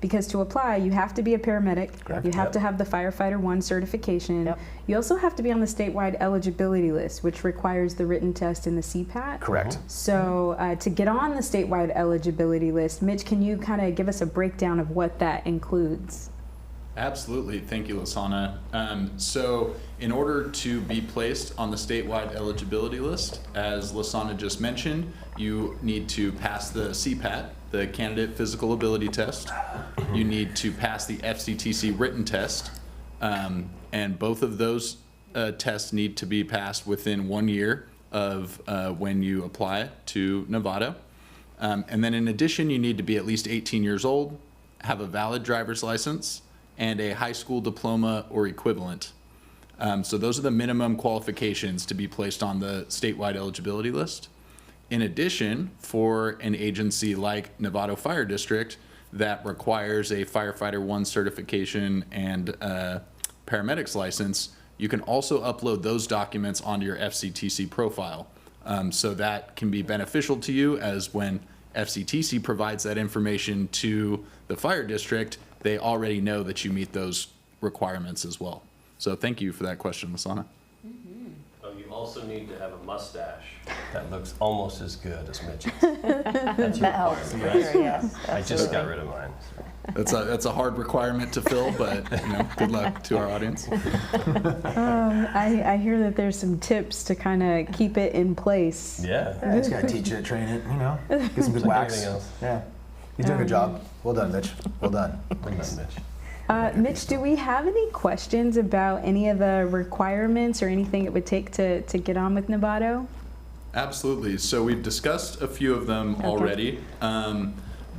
A: because to apply, you have to be a paramedic.
D: Correct.
A: You have to have the Firefighter 1 certification.
C: Yep.
A: You also have to be on the statewide eligibility list, which requires the written test and the CPAT.
D: Correct.
A: So to get on the statewide eligibility list, Mitch, can you kind of give us a breakdown of what that includes?
F: Absolutely. Thank you, Lasana. So in order to be placed on the statewide eligibility list, as Lasana just mentioned, you need to pass the CPAT, the Candidate Physical Ability Test. You need to pass the FCTC written test. And both of those tests need to be passed within 1 year of when you apply to Novato. And then in addition, you need to be at least 18 years old, have a valid driver's license, and a high school diploma or equivalent. So those are the minimum qualifications to be placed on the statewide eligibility list. In addition, for an agency like Novato Fire District that requires a Firefighter 1 certification and a paramedic's license, you can also upload those documents onto your FCTC profile. So that can be beneficial to you, as when FCTC provides that information to the fire district, they already know that you meet those requirements as well. So thank you for that question, Lasana.
B: Oh, you also need to have a mustache that looks almost as good as Mitch's. That's
C: That helps, for
B: requirement, right?
C: sure, yes.
B: I just got rid of mine.
F: That's a hard requirement to fill, but good luck to our audience.
A: I hear that there's some tips to kind of keep it in place.
B: Yeah.
D: Yeah, just gotta teach it, train it, get some good
B: Like
D: wax.
B: anything else.
D: Yeah. You're doing a good job. Well done, Mitch. Well done.
B: Well done, Mitch.
A: Mitch, do we have any questions about any of the requirements or anything it would take to get on with Novato?
F: Absolutely. So we've discussed a few of them
A: Okay.
F: already,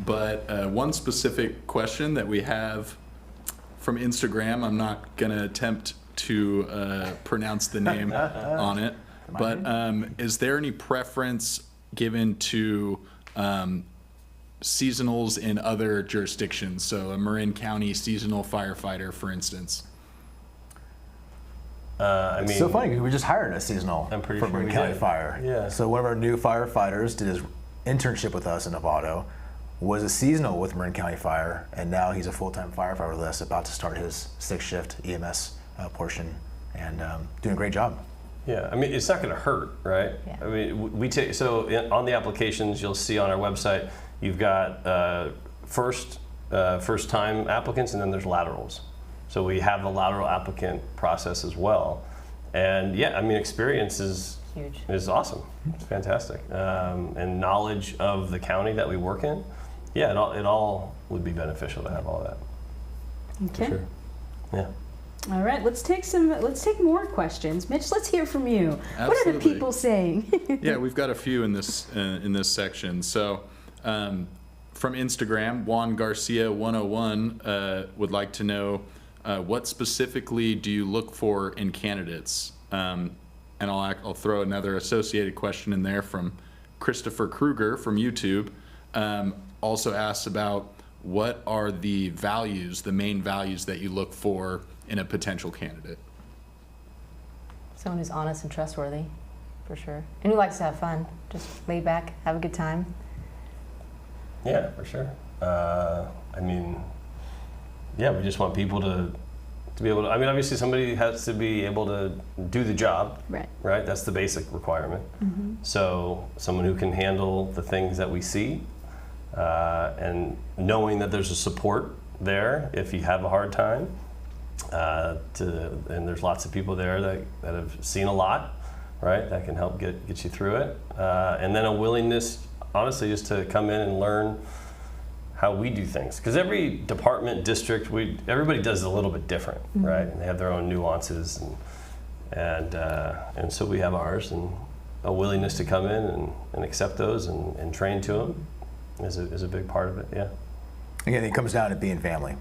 F: but one specific question that we have from Instagram, I'm not going to attempt to pronounce the name on it, but is there any preference given to seasonals in other jurisdictions? So a Marin County seasonal firefighter, for instance.
D: It's so funny because we just hired a seasonal
B: I'm pretty
D: from
B: sure
D: Marin
B: we
D: County
B: did.
D: Fire.
B: Yeah.
D: So one of our new firefighters did his internship with us in Novato, was a seasonal with Marin County Fire, and now he's a full-time firefighter with us, about to start his 6th shift EMS portion, and doing a great job.
B: Yeah, I mean, it's not going to hurt, right?
C: Yeah.
B: I mean, we take, so on the applications, you'll see on our website, you've got first-time applicants, and then there's laterals. So we have the lateral applicant process as well. And yeah, I mean, experience is
C: Huge.
B: is awesome. It's fantastic. And knowledge of the county that we work in, yeah, it all would be beneficial to have all that.
A: Okay.
B: For sure. Yeah.
A: All right, let's take more questions. Mitch, let's hear from you. What are the
F: Absolutely.
A: people saying?
F: Yeah, we've got a few in this section. So, from Instagram, Juan Garcia 101 would like to know what specifically do you look for in candidates? And I'll throw another associated question in there from Christopher Kruger from YouTube. Also asks about what are the main values that you look for in a potential candidate?
C: Someone who's honest and trustworthy, for sure. And who likes to have fun, just laid back, have a good time.
B: Yeah, for sure. I mean, yeah, we just want people to be able to, I mean, obviously somebody has to be able to do the job, right? That's the basic requirement. So someone who can handle the things that we see, and knowing that there's a support there if you have a hard time, and there's lots of people there that have seen a lot, right? That can help get you through it. And then a willingness, honestly, just to come in and learn how we do things. Because every department, district, everybody does it a little bit different, right? And they have their own nuances, and so we have ours, and a willingness to come in and accept those and train to them is a big part of it, yeah.
D: Again, it comes down to being family.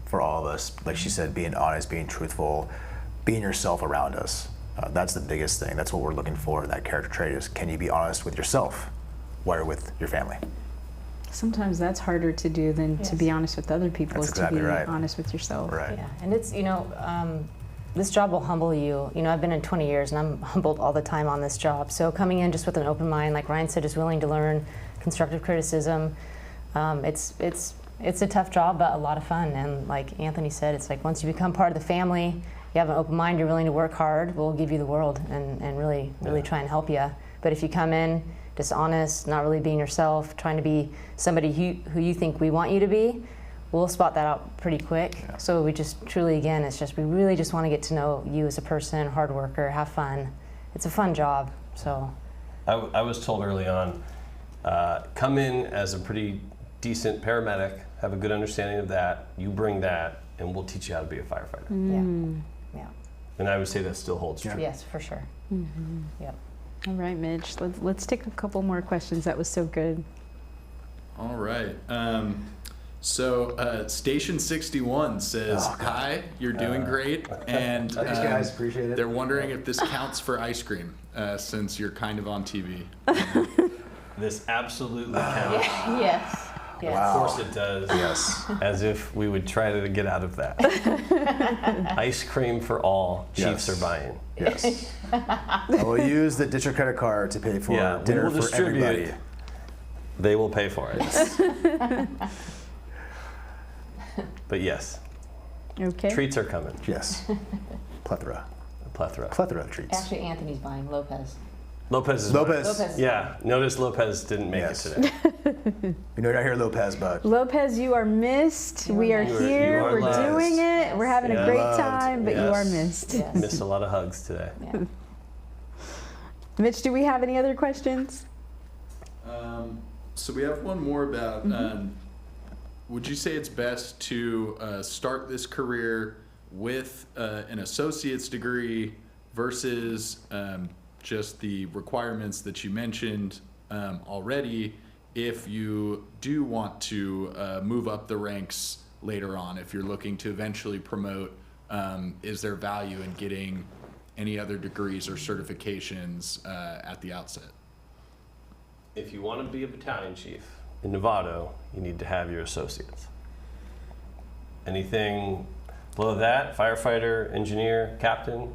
D: For all of us, like she said, being honest, being truthful, being yourself around us. That's the biggest thing. That's what we're looking for in that character trait is, can you be honest with yourself while you're with your family?
A: Sometimes that's harder to do than to be honest with other people.
D: That's
A: is
D: exactly
A: to be
D: right.
A: honest with yourself.
D: Right.
C: Yeah, and it's, this job will humble you. I've been in 20 years and I'm humbled all the time on this job. So coming in just with an open mind, like Ryan said, just willing to learn, constructive criticism. It's a tough job, but a lot of fun. And like Anthony said, it's like once you become part of the family, you have an open mind, you're willing to work hard, we'll give you the world and really try and help you. But if you come in dishonest, not really being yourself, trying to be somebody who you think we want you to be, we'll spot that out pretty quick. Yeah. So we just truly, again, we really just want to get to know you as a person, hard worker, have fun. It's a fun job, so.
B: I was told early on, come in as a pretty decent paramedic, have a good understanding of that, you bring that, and we'll teach you how to be a firefighter.
C: Yeah.
B: And I would say that still holds true.
C: Yes, for sure. Yep.
A: All right, Mitch, let's take a couple more questions. That was so good.
F: All right. So Station 61 says, hi, you're doing great. And
D: thanks, guys. Appreciate it.
F: They're wondering if this counts for ice cream, since you're kind of on TV.
B: This absolutely counts.
C: Yes.
D: Wow.
B: Of course it does.
D: Yes.
B: As if we would try to get out of that. Ice cream for all. Chiefs are buying.
D: Yes. I will use the district credit card to pay for dinner
B: we'll
D: for everybody.
B: They will pay for it. But yes.
A: Okay.
B: Treats are coming.
D: Yes. Plethora.
B: A plethora.
D: Plethora of treats.
C: Actually, Anthony's buying Lopez.
B: Lopez is
C: Lopez.
B: Yeah. Notice Lopez didn't make it today.
D: We know you're not here, Lopez, but
A: Lopez, you are missed. We are here.
B: You are
A: We're
B: loved.
A: doing it. We're having a great time, but you are missed.
C: Yes.
B: Missed a lot of hugs today.
C: Yeah.
A: Mitch, do we have any other questions?
F: So we have one more about, would you say it's best to start this career with an associate's degree versus just the requirements that you mentioned already if you do want to move up the ranks later on, if you're looking to eventually promote, is there value in getting any other degrees or certifications at the outset?
B: If you want to be a battalion chief in Novato, you need to have your associates. Anything below that, firefighter, engineer, captain,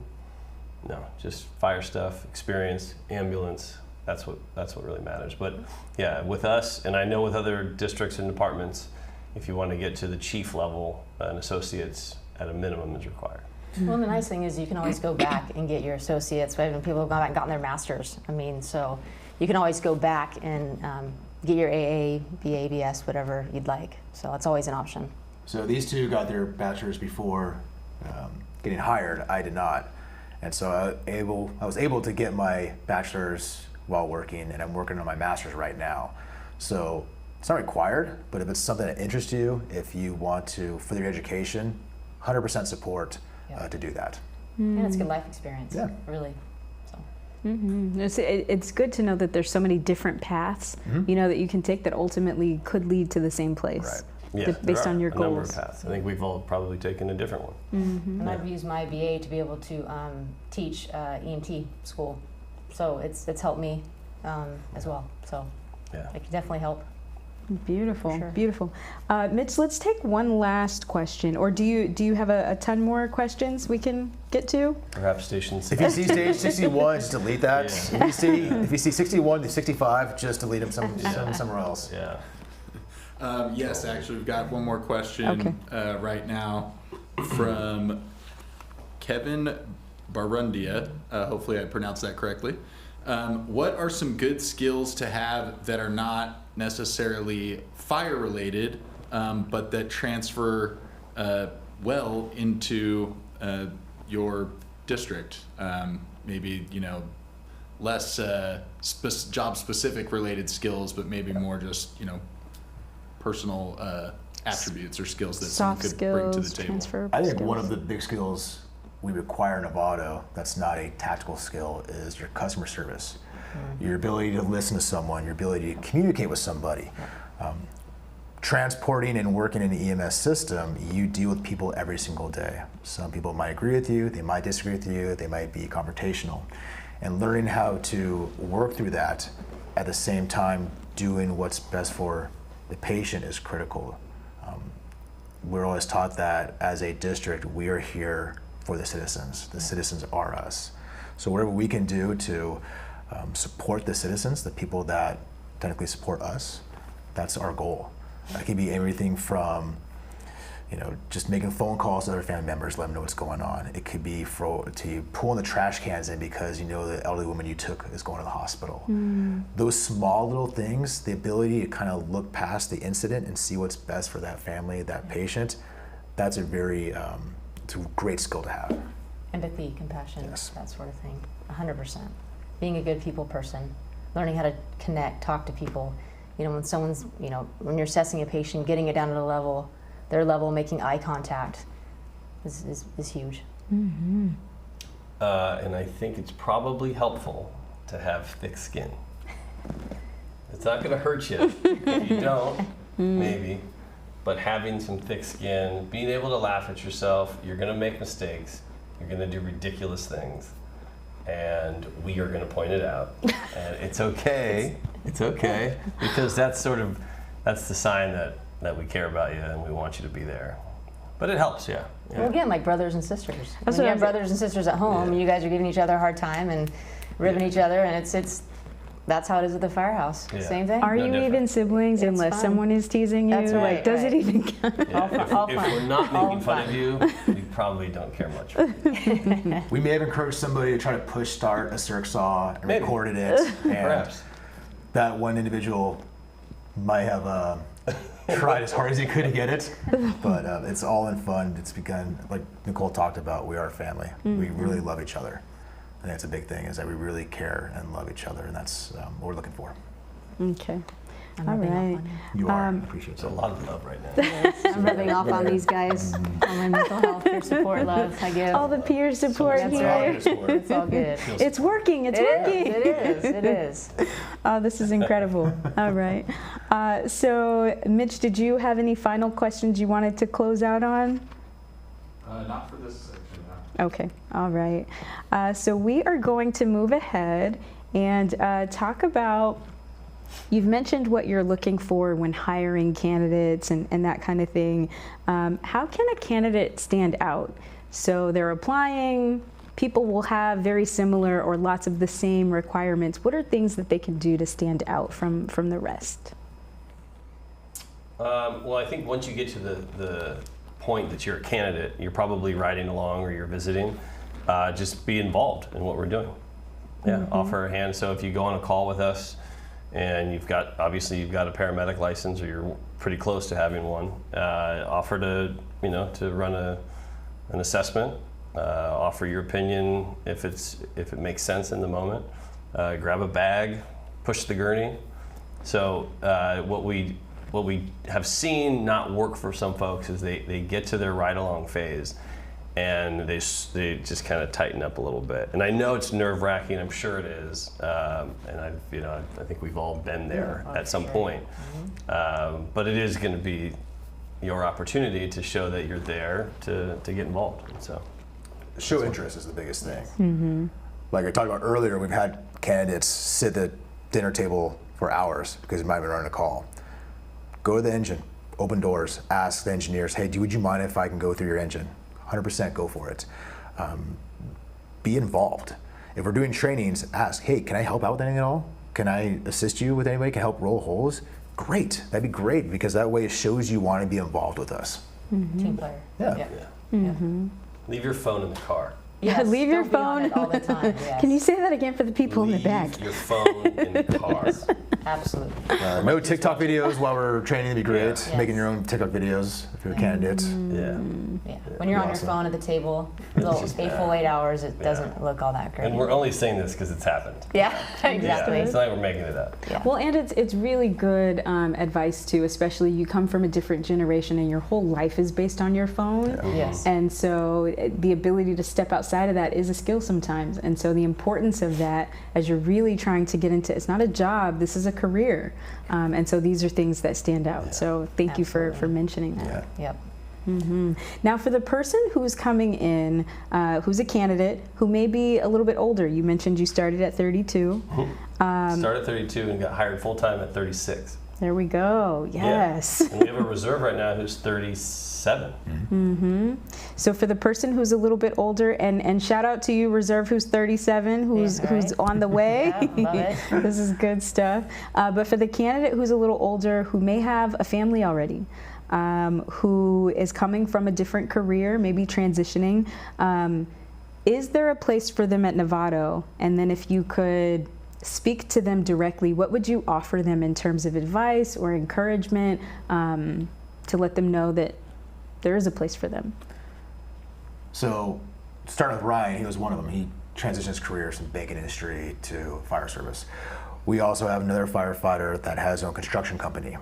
B: no, just fire stuff, experience, ambulance. That's what really matters. But yeah, with us, and I know with other districts and departments, if you want to get to the chief level, an associate's at a minimum is required.
C: Well, the nice thing is you can always go back and get your associates. We have people who've gone back and gotten their masters. I mean, so you can always go back and get your AA, BA, BS, whatever you'd like. So it's always an option.
D: So these two got their bachelor's before getting hired. I did not. And so I was able to get my bachelor's while working, and I'm working on my master's right now. So it's not required, but if it's something that interests you, if you want to further your education, 100% support to do that.
C: And it's good life experience.
D: Yeah.
C: Really. So.
A: It's good to know that there's so many different paths, you know, that you can take that ultimately could lead to the same place.
D: Right.
B: Yeah,
A: Based
B: there
A: on
B: are
A: your
B: a number
A: goals.
B: of paths. I think we've all probably taken a different one.
C: And I've used my BA to be able to teach EMT school. So it's helped me as well. So
B: Yeah.
C: it can definitely help.
A: Beautiful,
C: Sure.
A: beautiful. Mitch, let's take one last question, or do you have a ton more questions we can get to?
B: Perhaps station
D: If you see stage 61, just delete that.
B: Yeah.
D: If you see 61 to 65, just delete them somewhere else.
B: Yeah.
F: Yes, actually, we've got one more question right now from Kevin Barundia. Hopefully I pronounced that correctly. What are some good skills to have that are not necessarily fire related, but that transfer well into your district? Maybe, you know, less job specific related skills, but maybe more just, you know, personal attributes or skills that someone
A: Soft
F: could bring to the
A: skills,
F: table.
A: transferable
D: I think
A: skills.
D: one of the big skills we require in Novato that's not a tactical skill is your customer service. Your ability to listen to someone, your ability to communicate with somebody. Transporting and working in the EMS system, you deal with people every single day. Some people might agree with you, they might disagree with you, they might be confrontational. And learning how to work through that at the same time doing what's best for the patient is critical. We're always taught that as a district, we are here for the citizens. The citizens are us. So whatever we can do to support the citizens, the people that technically support us, that's our goal. That can be everything from, you know, just making phone calls to other family members, let them know what's going on. It could be to pulling the trash cans in because you know the elderly woman you took is going to the hospital. Those small little things, the ability to kind of look past the incident and see what's best for that family, that patient, that's a very, it's a great skill to have.
C: Empathy, compassion,
D: Yes.
C: that sort of thing. 100%. Being a good people person, learning how to connect, talk to people. You know, when someone's, you know, when you're assessing a patient, getting it down to their level, making eye contact is huge.
B: And I think it's probably helpful to have thick skin. It's not going to hurt you if you don't, maybe. But having some thick skin, being able to laugh at yourself, you're going to make mistakes. You're going to do ridiculous things. And we are going to point it out. And it's okay. It's okay. Because that's the sign that we care about you and we want you to be there. But it helps, yeah.
C: Well, again, like brothers and sisters.
A: That's
C: When
A: what
C: you
A: I
C: have
A: was-
C: brothers and sisters at home,
B: Yeah.
C: you guys are giving each other a hard time and ribbing each other, and it's that's how it is at the firehouse.
B: Yeah.
C: Same thing.
A: Are
B: No
A: you
B: different.
A: even siblings
C: It's
A: unless
C: fun.
A: someone is teasing you?
C: That's
A: Like,
C: right,
A: does it
C: right.
A: even count?
B: Yeah,
C: All
B: if
C: fun.
B: we're not
C: All
B: making fun of
C: fun.
B: you, we probably don't care much.
D: We may have encouraged somebody to try to push start a circ saw and
B: Maybe.
D: recorded it, and
B: Perhaps.
D: that one individual might have tried as hard as he could to get it, but it's all in fun. It's begun, like Nicole talked about, we are a family. We really love each other. I think that's a big thing, is that we really care and love each other, and that's what we're looking for.
A: Okay.
C: I'm
A: All
C: rubbing
A: right.
C: off on
D: You are. I
A: Um,
D: appreciate
B: It's a
D: that.
B: lot of love right now.
C: you. I'm rubbing off on these guys. All my mental health, peer support, love I give.
A: All the peer support
C: That's
A: here.
C: right. It's all good.
A: It's working. It's
C: It
A: working.
C: is. It is. It is.
A: Oh, this is incredible. All right. So, Mitch, did you have any final questions you wanted to close out on?
E: Not for this section, no.
A: Okay. All right. So we are going to move ahead and talk about. You've mentioned what you're looking for when hiring candidates and that kind of thing. How can a candidate stand out? So they're applying, people will have very similar or lots of the same requirements. What are things that they can do to stand out from the rest?
B: Well, I think once you get to the point that you're a candidate, you're probably riding along or you're visiting, just be involved in what we're doing. Yeah, offer a hand. So if you go on a call with us, and obviously you've got a paramedic license or you're pretty close to having one, offer to run an assessment offer your opinion if it makes sense in the moment. Grab a bag, push the gurney. So what we have seen not work for some folks is they get to their ride-along phase and they just kind of tighten up a little bit. And I know it's nerve-wracking, I'm sure it is. And I think we've all been there at some point. But it is going to be your opportunity to show that you're there to get involved. So
D: show interest is the biggest thing. Like I talked about earlier, we've had candidates sit at the dinner table for hours because they might have been running a call. Go to the engine, open doors, ask the engineers, hey, would you mind if I can go through your engine? 100% go for it. Be involved. If we're doing trainings, ask, hey, can I help out with anything at all? Can I assist you with anybody? Can I help roll holes? Great, that'd be great because that way it shows you want to be involved with us.
C: Team player.
D: Yeah.
B: leave your phone in the car.
A: Yeah,
C: Yes,
A: leave your
C: don't be on
A: phone.
C: it all the time, yes.
A: Can you say that again for the people in the
B: Leave
A: back?
B: your phone in the car.
C: Absolutely.
D: No TikTok videos while we're training would be great.
C: Yes.
D: Making your own TikTok videos if you're a candidate.
B: Yeah.
C: Yeah. When you're on your
D: Awesome.
C: phone at the table, those full 8 hours, it doesn't look all that great.
B: And we're only saying this because it's happened.
C: Yeah,
B: Yeah,
C: exactly.
B: it's not like we're making it up.
C: Yeah.
A: Well, and it's really good advice too, especially you come from a different generation and your whole life is based on your phone.
C: Yes.
A: And so the ability to step outside of that is a skill sometimes. And so the importance of that as you're really trying to get into, it's not a job, this is a career. And so these are things that stand out. So thank you for mentioning that.
D: Yeah.
C: Yep.
A: Now for the person who's coming in, who's a candidate, who may be a little bit older, you mentioned you started at 32.
B: Started at 32 and got hired full-time at 36.
A: There we go, yes.
B: Yeah. And we have a reserve right now who's 37.
A: So for the person who's a little bit older, and shout out to you, Reserve, who's 37, who's
C: Yeah, right.
A: who's on the way.
C: Yeah, love it.
A: This is good stuff. But for the candidate who's a little older, who may have a family already, who is coming from a different career, maybe transitioning, is there a place for them at Novato? And then if you could speak to them directly, what would you offer them in terms of advice or encouragement to let them know that there is a place for them?
D: So, starting with Ryan, he was one of them. He transitioned his career from banking industry to fire service. We also have another firefighter that has his own construction company.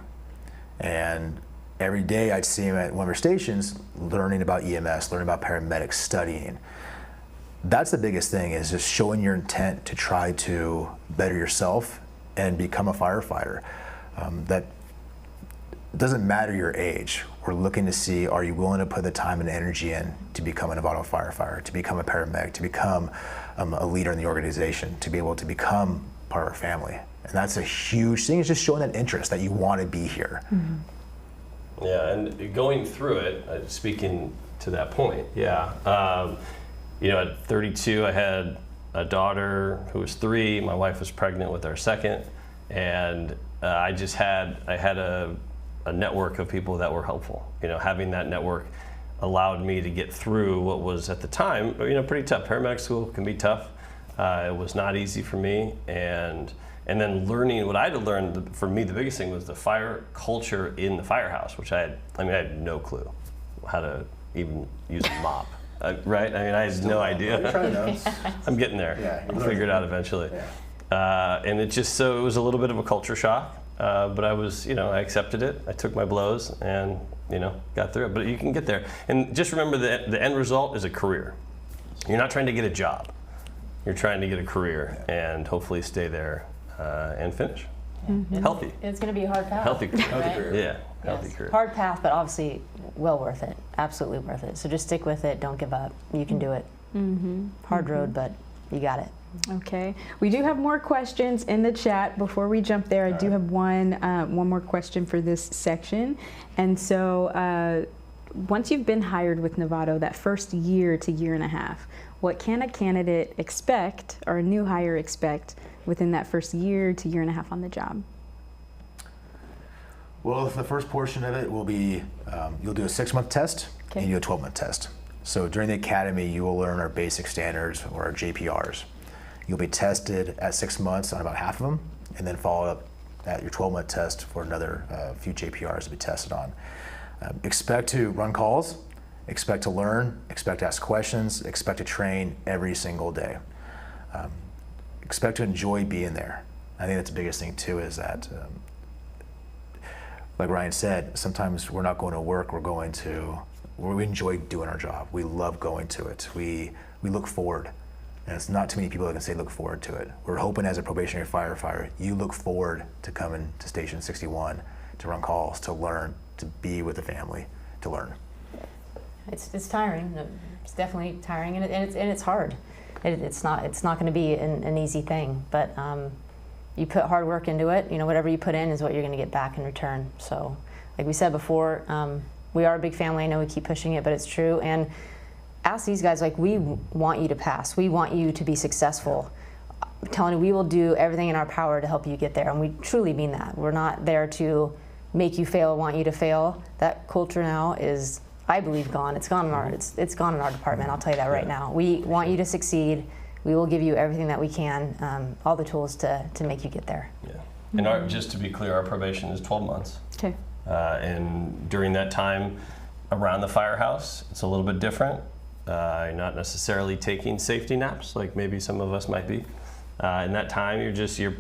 D: And every day I'd see him at one of our stations learning about EMS, learning about paramedics, studying. That's the biggest thing, is just showing your intent to try to better yourself and become a firefighter. That doesn't matter your age. We're looking to see, are you willing to put the time and energy in to become a Novato firefighter, to become a paramedic, to become a leader in the organization, to be able to become part of our family. And that's a huge thing, is just showing that interest that you want to be here.
B: Yeah, and going through it, speaking to that point, you know, at 32, I had a daughter who was 3. My wife was pregnant with our second, and I had a network of people that were helpful. You know, having that network allowed me to get through what was at the time, you know, pretty tough. Paramedic school can be tough. It was not easy for me, and then learning what I had to learn. For me, the biggest thing was the fire culture in the firehouse, which I had no clue how to even use a mop. Right? I mean, I had no idea. I'm getting there.
D: Yeah,
B: I'll figure it out eventually. And it was a little bit of a culture shock, but I was, I accepted it. I took my blows and, got through it. But you can get there. And just remember that the end result is a career. You're not trying to get a job. You're trying to get a career and hopefully stay there and finish. Healthy.
C: It's going to be a hard path.
B: Healthy career.
C: right?
B: Yeah, healthy
C: Yes.
B: career.
C: Hard path, but obviously well worth it. Absolutely worth it. So just stick with it. Don't give up. You can do it. Hard road, but you got it.
A: Okay, we do have more questions in the chat. Before we jump there, I do have one more question for this section. And so once you've been hired with Novato, that first year to year and a half, what can a candidate expect, or a new hire expect, within that first year to year and a half on the job?
D: Well, the first portion of it will be, you'll do a 6-month test and you do a 12-month test. So during the academy, you will learn our basic standards, or our JPRs. You'll be tested at 6 months on about half of them, and then follow up at your 12-month test for another few JPRs to be tested on. Expect to run calls, expect to learn, expect to ask questions, expect to train every single day. Expect to enjoy being there. I think that's the biggest thing too, is that, like Ryan said, sometimes we're not going to work, we enjoy doing our job. We love going to it. We look forward. And it's not too many people that can say look forward to it. We're hoping as a probationary firefighter, you look forward to coming to Station 61, to run calls, to learn, to be with the family, to learn.
C: It's tiring. It's definitely tiring, and it's hard. It's not going to be an easy thing, but you put hard work into it. You know, whatever you put in is what you're going to get back in return. So, like we said before, we are a big family. I know we keep pushing it, but it's true. And ask these guys, like, we want you to pass. We want you to be successful. I'm telling you, we will do everything in our power to help you get there, and we truly mean that. We're not there to make you fail, want you to fail. That culture now is, I believe, gone. It's gone in our department. I'll tell you that right now. We want you to succeed. We will give you everything that we can, all the tools to make you get there.
B: Yeah. And just to be clear, our probation is 12 months.
A: Okay.
B: And during that time, around the firehouse, it's a little bit different. You're not necessarily taking safety naps like maybe some of us might be. In that time, that's your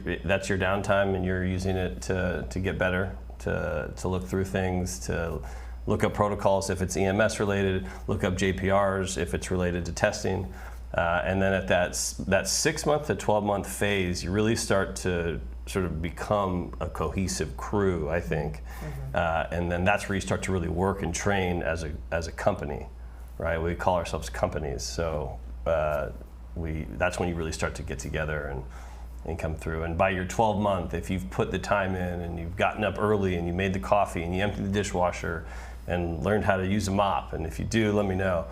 B: downtime, and you're using it to get better, to look through things, to look up protocols if it's EMS related, look up JPRs if it's related to testing. And then at that 6 month to 12 month phase, you really start to sort of become a cohesive crew, I think. And then that's where you start to really work and train as a company, right? We call ourselves companies. So that's when you really start to get together and come through. And by your 12th month, if you've put the time in and you've gotten up early and you made the coffee and you emptied the dishwasher and learned how to use a mop, and if you do, let me know.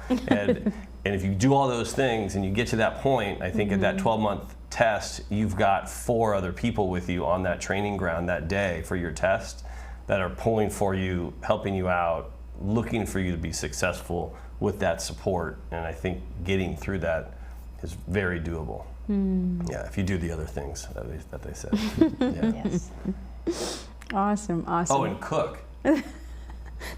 B: And if you do all those things and you get to that point, I think at that 12-month test, you've got 4 other people with you on that training ground that day for your test that are pulling for you, helping you out, looking for you to be successful with that support. And I think getting through that is very doable. Yeah, if you do the other things that they said. Yeah.
C: Yes.
A: Awesome.
B: Oh, and cook.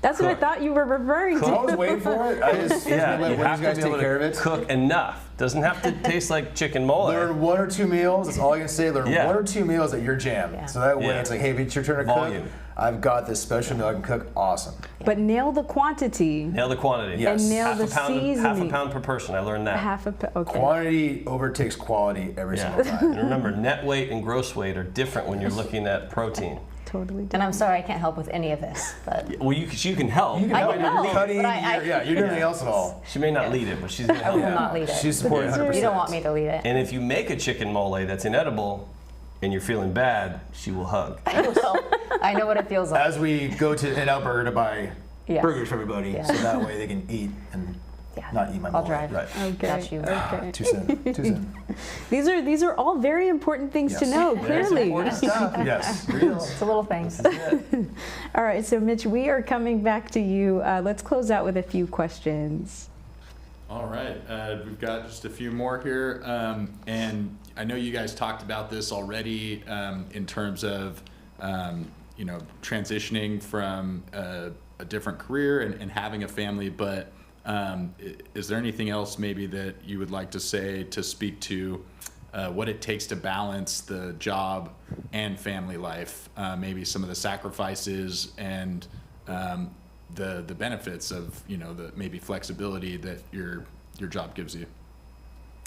A: That's what I thought you were referring to.
D: I was waiting for it. I just let
B: you
D: you
B: have
D: guys
B: to be
D: take
B: able
D: care of
B: to
D: it.
B: cook enough. Doesn't have to taste like chicken mole.
D: Learn 1 or 2 meals. That's all I can say. Learn 1 or 2 meals at your jam.
C: Yeah.
D: So that way
B: Yeah.
D: it's like, hey, if it's your turn to
B: Volume.
D: cook, I've got this special meal I can cook. Awesome.
A: But nail the quantity.
B: Nail the quantity.
D: Yes.
A: And nail the
B: half
A: seasoning.
B: a pound per person. I learned that.
A: Okay.
D: Quantity overtakes quality every single time.
B: And remember, net weight and gross weight are different when you're looking at protein.
A: Totally different.
C: And I'm sorry I can't help with any of this, but
B: Well, you can help.
D: You can
C: I
D: help.
C: can
D: You're
C: help,
D: cutting,
C: but I-
D: you're doing anything else at all.
B: She may not lead it, but she's going to
C: I
B: help.
C: will not lead it.
D: She's supporting 100%.
C: You don't want me to lead it.
B: And if you make a chicken mole that's inedible and you're feeling bad, she will hug.
C: I will. I know what it feels like.
D: As we go to In-N-Out Burger to buy
C: Yes.
D: burgers for everybody,
C: Yeah.
D: so that way they can eat and
C: Yeah.
D: not eat my
C: I'll
D: mole.
C: drive.
B: Right.
A: Okay.
C: Got you.
A: Okay.
D: Too soon. Too soon.
A: These are all very important things to
D: Yes.
A: know.
B: Very
A: Clearly.
B: important stuff.
D: Yes.
C: It's the little things.
A: All right. So Mitch, we are coming back to you. Let's close out with a few questions.
F: All right, we've got just a few more here, and I know you guys talked about this already in terms of transitioning from a different career and having a family, but is there anything else maybe that you would like to say to speak to what it takes to balance the job and family life, maybe some of the sacrifices and the benefits of the maybe flexibility that your job gives you?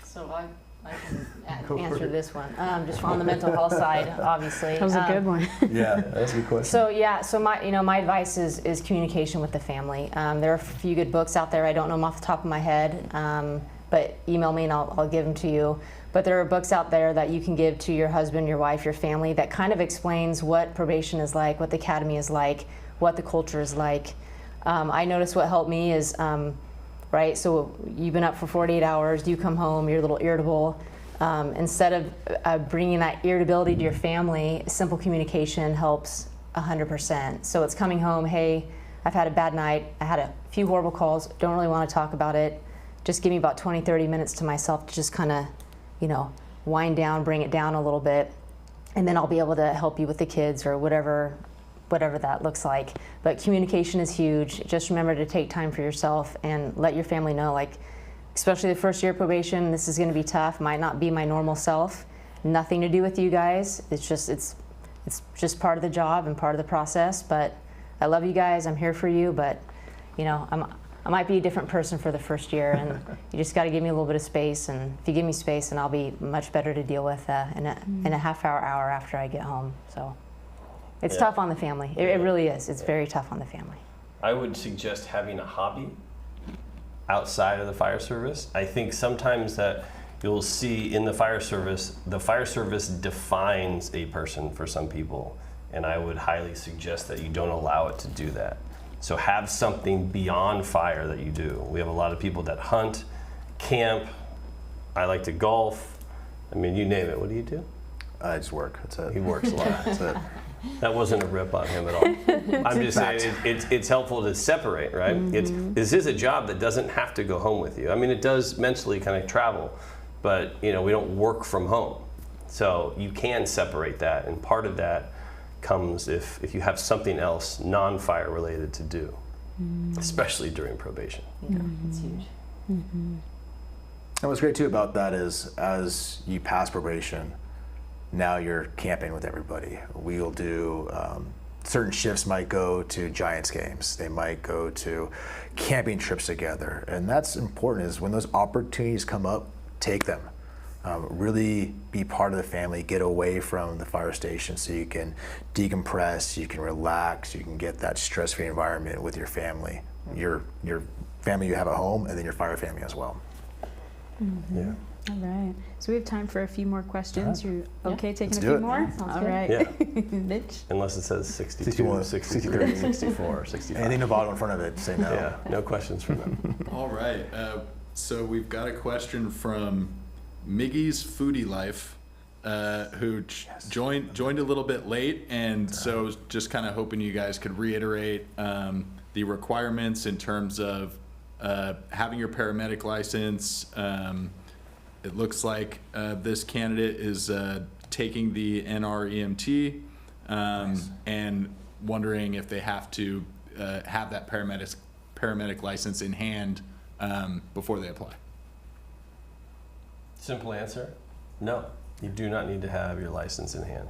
C: So I can answer this one. Just on the mental health side, obviously.
A: That was a good one.
D: Yeah, that's a good question.
C: So my advice is communication with the family. There are a few good books out there. I don't know them off the top of my head, but email me and I'll give them to you. But there are books out there that you can give to your husband, your wife, your family that kind of explains what probation is like, what the academy is like, what the culture is like. I noticed what helped me is, right, so you've been up for 48 hours, you come home, you're a little irritable. Instead of bringing that irritability to your family, simple communication helps 100%. So it's coming home, hey, I've had a bad night, I had a few horrible calls, don't really want to talk about it. Just give me about 20, 30 minutes to myself to just kind of, wind down, bring it down a little bit, and then I'll be able to help you with the kids or whatever whatever that looks like. But communication is huge. Just remember to take time for yourself and let your family know, like, especially the first year of probation, this is going to be tough, might not be my normal self. Nothing to do with you guys. It's just part of the job and part of the process. But I love you guys. I'm here for you. But you know, I might be a different person for the first year, and you just got to give me a little bit of space. And if you give me space, then I'll be much better to deal with in a half hour after I get home. So it's tough on the family. It really is. It's very tough on the family.
B: I would suggest having a hobby outside of the fire service. I think sometimes that you'll see in the fire service defines a person for some people, and I would highly suggest that you don't allow it to do that. So have something beyond fire that you do. We have a lot of people that hunt, camp. I like to golf. I mean, you name it. What do you do?
D: I just work. That's it.
B: He works a lot.
D: That's it.
B: That wasn't a rip on him at all. I'm just saying it's helpful to separate, right? This is a job that doesn't have to go home with you. I mean, it does mentally kind of travel, but you know, we don't work from home. So you can separate that, and part of that comes if you have something else non-fire related to do, especially during probation.
C: Yeah, it's huge.
D: And what's great too about that is as you pass probation, now you're camping with everybody. We'll do certain shifts might go to Giants games. They might go to camping trips together. And that's important, is when those opportunities come up, take them. Really be part of the family, get away from the fire station so you can decompress, you can relax, you can get that stress-free environment with your family. Your family you have at home, and then your fire family as well.
B: Yeah.
A: All right. So we have time for a few more questions. You okay taking
D: Let's
A: a
D: do
A: few
D: it.
A: more?
C: Yeah, sounds
A: All
C: good.
A: right.
B: Yeah.
A: Mitch?
B: Unless it says 62,
D: 61,
B: 63, 64, 65.
D: Anything Novato in front of it, say no.
B: Yeah, no questions from them.
F: All right, so we've got a question from Miggy's Foodie Life, who joined a little bit late, and so I was just kind of hoping you guys could reiterate the requirements in terms of having your paramedic license. It looks like this candidate is taking the NREMT, and wondering if they have to have that paramedic license in hand before they apply.
B: Simple answer, no. You do not need to have your license in hand,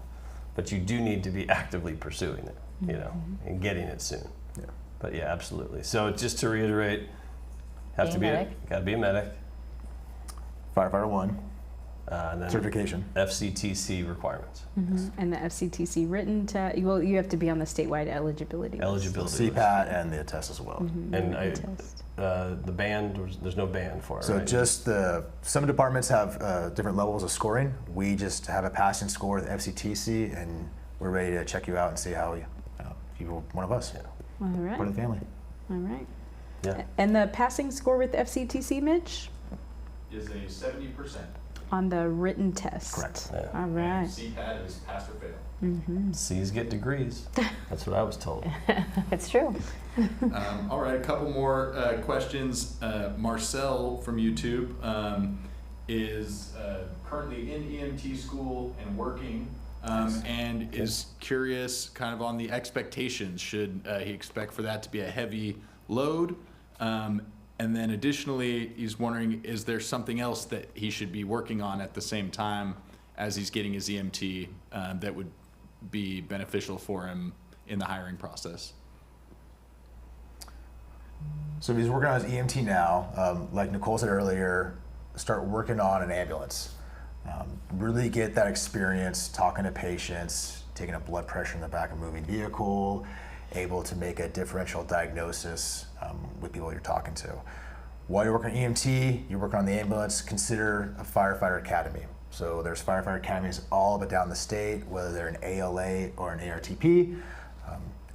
B: but you do need to be actively pursuing it, you know, and getting it soon.
D: Yeah.
B: But yeah, absolutely. So just to reiterate, have to be got to be a medic.
D: Firefighter 1,
B: And then
D: certification.
B: FCTC requirements.
A: And the FCTC written test. Well, you have to be on the statewide eligibility. list.
B: Eligibility.
D: CPAT and the test as well.
B: And
A: Test.
B: the band, there's no band for it,
D: So
B: right?
D: just some departments have different levels of scoring. We just have a passing score with FCTC, and we're ready to check you out and see how if you're one of us,
B: Yeah.
A: All right.
D: part of the family.
A: All right.
B: Yeah.
A: And the passing score with FCTC, Mitch,
E: Is a 70%.
A: on the written test.
D: Correct.
B: Yeah.
A: All right.
E: CPAT is pass or fail.
B: C's get degrees. That's what I was told.
C: It's true.
F: All right, a couple more questions. Marcel from YouTube is currently in EMT school and working, and is curious kind of on the expectations. Should he expect for that to be a heavy load? And then additionally, he's wondering, is there something else that he should be working on at the same time as he's getting his EMT that would be beneficial for him in the hiring process?
D: So if he's working on his EMT now, like Nicole said earlier, start working on an ambulance. Really get that experience talking to patients, taking a blood pressure in the back of a moving vehicle, able to make a differential diagnosis with people you're talking to. While you're working on EMT, you're working on the ambulance, consider a firefighter academy. So there's firefighter academies all but down the state, whether they're an ALA or an ARTP.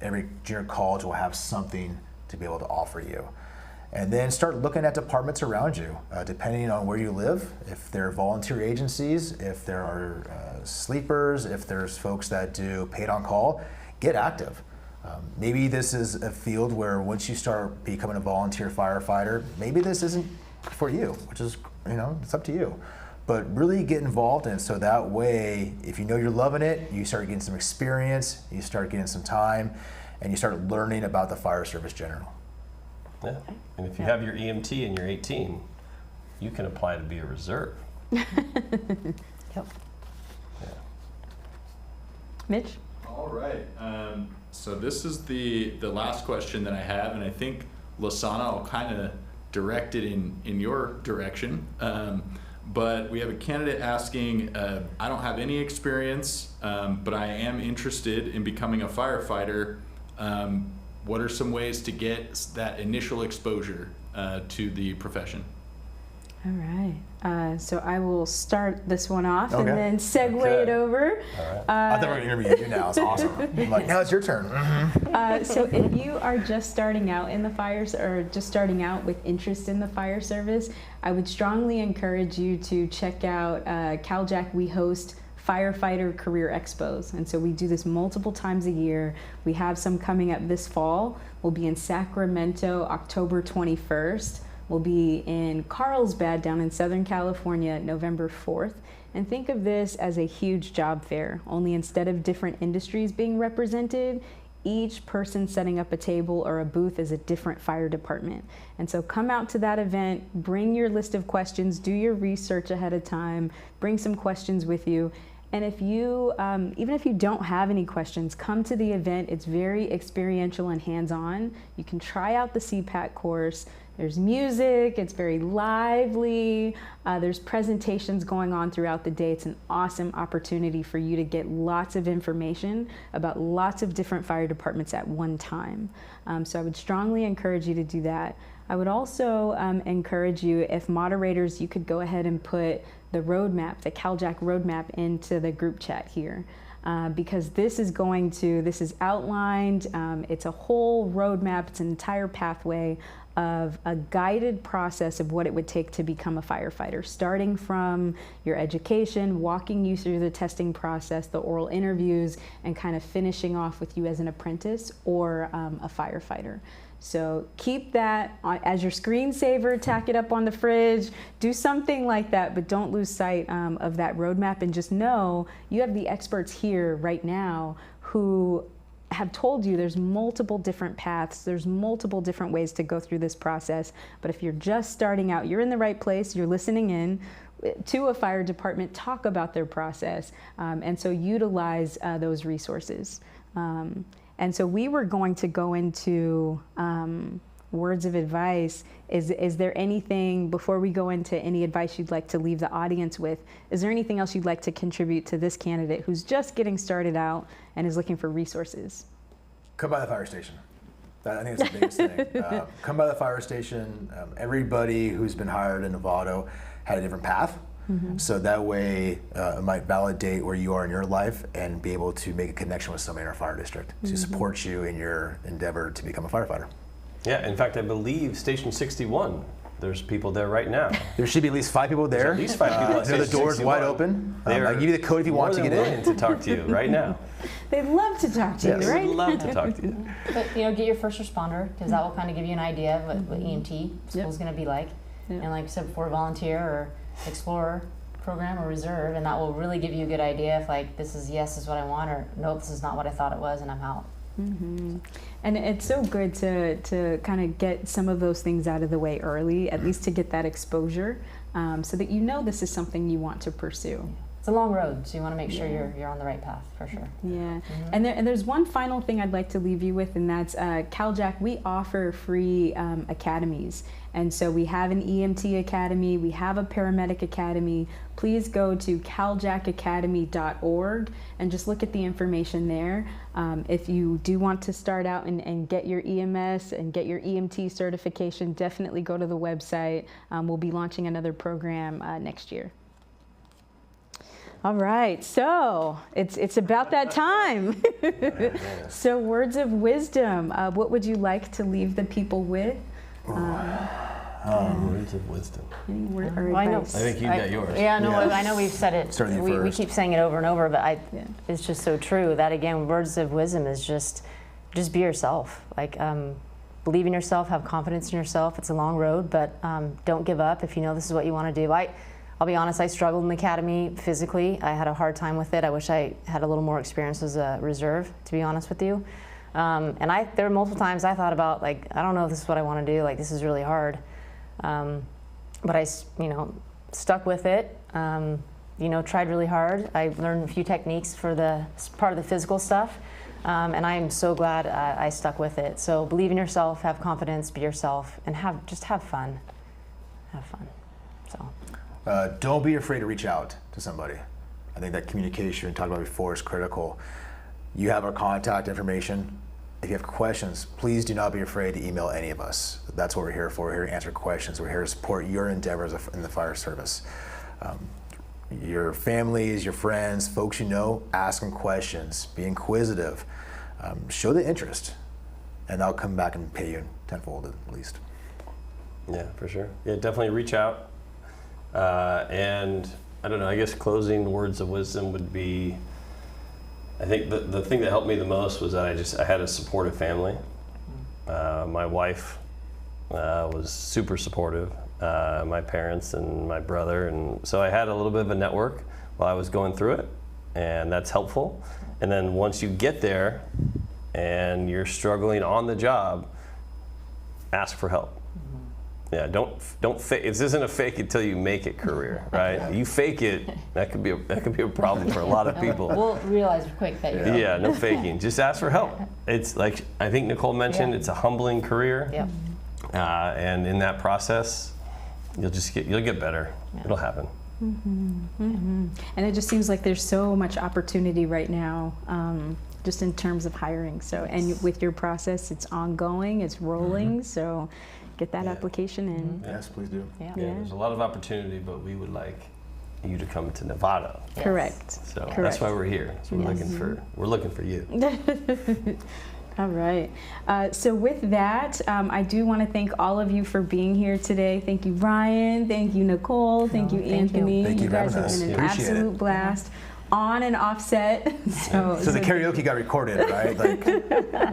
D: Every junior college will have something to be able to offer you. And then start looking at departments around you, depending on where you live. If there are volunteer agencies, if there are sleepers, if there's folks that do paid on call, get active. Maybe this is a field where once you start becoming a volunteer firefighter, maybe this isn't for you, which is, it's up to you. but really get involved in it, so that way, if you know you're loving it, you start getting some experience, you start getting some time, and you start learning about the fire service general.
B: Yeah. And if you have your EMT and you're 18, you can apply to be a reserve.
C: Yep.
B: Yeah.
A: Mitch?
F: All right. So this is the last question that I have, and I think Lasana, I'll kind of direct it in your direction. But we have a candidate asking, I don't have any experience, but I am interested in becoming a firefighter. What are some ways to get that initial exposure to the profession?
A: All right. So I will start this one off
D: Okay.
A: and then segue
B: Okay.
A: it over.
B: All right.
D: I thought we were going to interview you now. It's awesome. I'm like, now it's your turn.
A: So if you are just starting out in the fires or just starting out with interest in the fire service, I would strongly encourage you to check out Cal-JAC. We host Firefighter Career Expos. And so we do this multiple times a year. We have some coming up this fall. We'll be in Sacramento, October 21st. We'll be in Carlsbad down in Southern California, November 4th. And think of this as a huge job fair, only instead of different industries being represented, each person setting up a table or a booth is a different fire department. And so come out to that event, bring your list of questions, do your research ahead of time, bring some questions with you. And if you, even if you don't have any questions, come to the event. It's very experiential and hands-on. You can try out the CPAC course. There's music, it's very lively. There's presentations going on throughout the day. It's an awesome opportunity for you to get lots of information about lots of different fire departments at one time. So I would strongly encourage you to do that. I would also encourage you, if moderators, you could go ahead and put the roadmap, the Cal-JAC roadmap into the group chat here. Because this is outlined, it's a whole roadmap, it's an entire pathway of a guided process of what it would take to become a firefighter, starting from your education, walking you through the testing process, the oral interviews, and kind of finishing off with you as an apprentice or a firefighter. So keep that as your screensaver, tack it up on the fridge, do something like that, but don't lose sight of that roadmap, and just know you have the experts here right now who have told you there's multiple different paths, there's multiple different ways to go through this process. But if you're just starting out, you're in the right place, you're listening in to a fire department, talk about their process, and so utilize those resources. And so we were going to go into words of advice. Is there anything, before we go into any advice you'd like to leave the audience with, is there anything else you'd like to contribute to this candidate who's just getting started out and is looking for resources?
D: Come by the fire station. I think it's the biggest thing. Come by the fire station. Everybody who's been hired in Novato had a different path. Mm-hmm. So that way it might validate where you are in your life and be able to make a connection with somebody in our fire district to support you in your endeavor to become a firefighter.
B: Yeah, in fact, I believe Station 61, there's people there right now.
D: There should be at least 5 people there.
B: There's at least 5 people at
D: The
B: Station
D: door's
B: 61.
D: wide open. I'll give you the code if you want to get
B: More
D: in.
B: than willing to talk to you right now.
A: They'd love to talk to
D: Yes.
A: you, right?
B: We'd love to talk to you.
C: But get your first responder, because that will kind of give you an idea of what EMT school is going to be like.
A: Yep.
C: And like I said before, volunteer or explorer program or reserve, and that will really give you a good idea if like this is what I want, or nope, this is not what I thought it was, and I'm out.
A: Mm-hmm. And it's so good to kind of get some of those things out of the way early, at least to get that exposure, so that you know this is something you want to pursue.
C: It's a long road, so you want to make sure you're on the right path for sure.
A: Yeah, and there's one final thing I'd like to leave you with, and that's Cal-JAC. We offer free academies, and so we have an EMT academy, we have a paramedic academy. Please go to caljacacademy.org and just look at the information there. If you do want to start out and get your EMS and get your EMT certification, definitely go to the website. We'll be launching another program next year. All right, so it's about that time. So words of wisdom, what would you like to leave the people with?
B: Words of wisdom.
A: Any word or
C: Well, I know-
A: advice?
B: I think you got yours.
C: Yeah, no, I know we've said it.
D: Start with you
C: We
D: first.
C: keep saying it over and over, but
A: Yeah.
C: it's just so true. That again, words of wisdom is just be yourself. Like believe in yourself, have confidence in yourself. It's a long road, but don't give up if you know this is what you want to do. I'll I'll be honest, I struggled in the academy physically. I had a hard time with it. I wish I had a little more experience as a reserve, to be honest with you. And there were multiple times I thought about, like, I don't know if this is what I want to do. Like, this is really hard. But I, stuck with it. Tried really hard. I learned a few techniques for the part of the physical stuff. And I am so glad I stuck with it. So believe in yourself, have confidence, be yourself, and just have fun. Have fun. So.
D: Don't be afraid to reach out to somebody. I think that communication we talked about before is critical. You have our contact information. If you have questions, please do not be afraid to email any of us. That's what we're here for. We're here to answer questions. We're here to support your endeavors in the fire service. Your families, your friends, folks you know, ask them questions. Be inquisitive. Show the interest, and I'll come back and pay you tenfold at least.
B: Yeah, for sure. Yeah, definitely reach out. And I don't know, I guess closing words of wisdom would be, I think the thing that helped me the most was that I had a supportive family. My wife was super supportive. My parents and my brother, and so I had a little bit of a network while I was going through it, and that's helpful. And then once you get there and you're struggling on the job, ask for help. Yeah, don't fake. This isn't a fake it till you make it career, right? You fake it, that could be a problem for a lot of people.
C: We'll realize quick that you're
B: Yeah, no faking. Just ask for help. It's like I think Nicole mentioned, it's a humbling career.
C: Yep.
B: And in that process, you'll get better. Yeah. It'll happen.
A: And it just seems like there's so much opportunity right now, just in terms of hiring. So, and with your process, it's ongoing, it's rolling. So, get that application in.
D: Yes, please do.
B: Yeah, there's a lot of opportunity, but we would like you to come to Novato.
A: Yes. Correct.
B: So that's why we're here. So we're looking for you.
A: All right. So with that, I do want to thank all of you for being here today. Thank you, Ryan. Thank you, Nicole. Thank you, Anthony.
D: Thank you
A: You guys have been an absolute blast. On and offset. So
D: the karaoke got recorded, right? Like,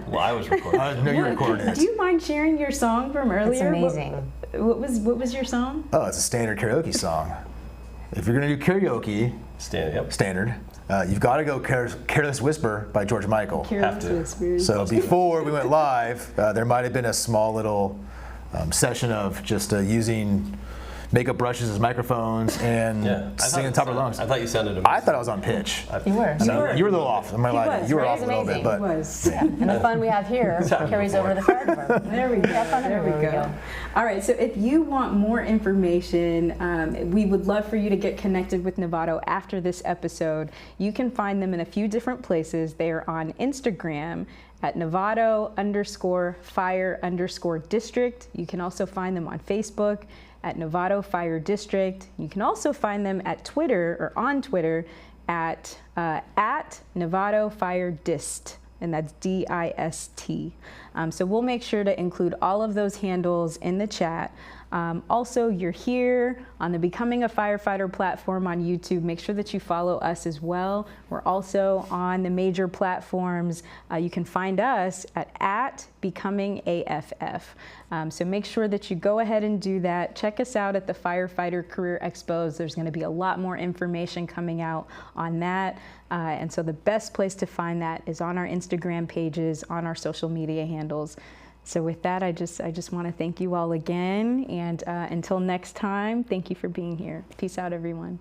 B: well, I was recording.
D: No, you recorded it.
A: Do you mind sharing your song from earlier?
C: It's amazing.
A: What was your song?
D: Oh, it's a standard karaoke song. If you're gonna do karaoke, standard. You've got to go "Careless Whisper" by George Michael.
A: Careless Whisper.
D: So before we went live, there might have been a small little session of just using makeup brushes as microphones and singing top of lungs.
B: I thought you sounded amazing.
D: I thought I was on pitch.
C: You were.
D: You were a little off. I'm not lying. You were off a little bit, but
C: And the fun we have here carries over to the fire department.
A: There we go. There we go. All right. So if you want more information, we would love for you to get connected with Novato after this episode. You can find them in a few different places. They are on Instagram at Novato_Fire_District. You can also find them on Facebook at Novato Fire District. You can also find them at Twitter or on Twitter at Novato Fire Dist, and that's D-I-S-T. So we'll make sure to include all of those handles in the chat. Also, you're here on the Becoming a Firefighter platform on YouTube. Make sure that you follow us as well. We're also on the major platforms. You can find us at BecomingAFF. So make sure that you go ahead and do that. Check us out at the Firefighter Career Expos. There's going to be a lot more information coming out on that. And so the best place to find that is on our Instagram pages, on our social media handles. So with that, I just want to thank you all again. And until next time, thank you for being here. Peace out, everyone.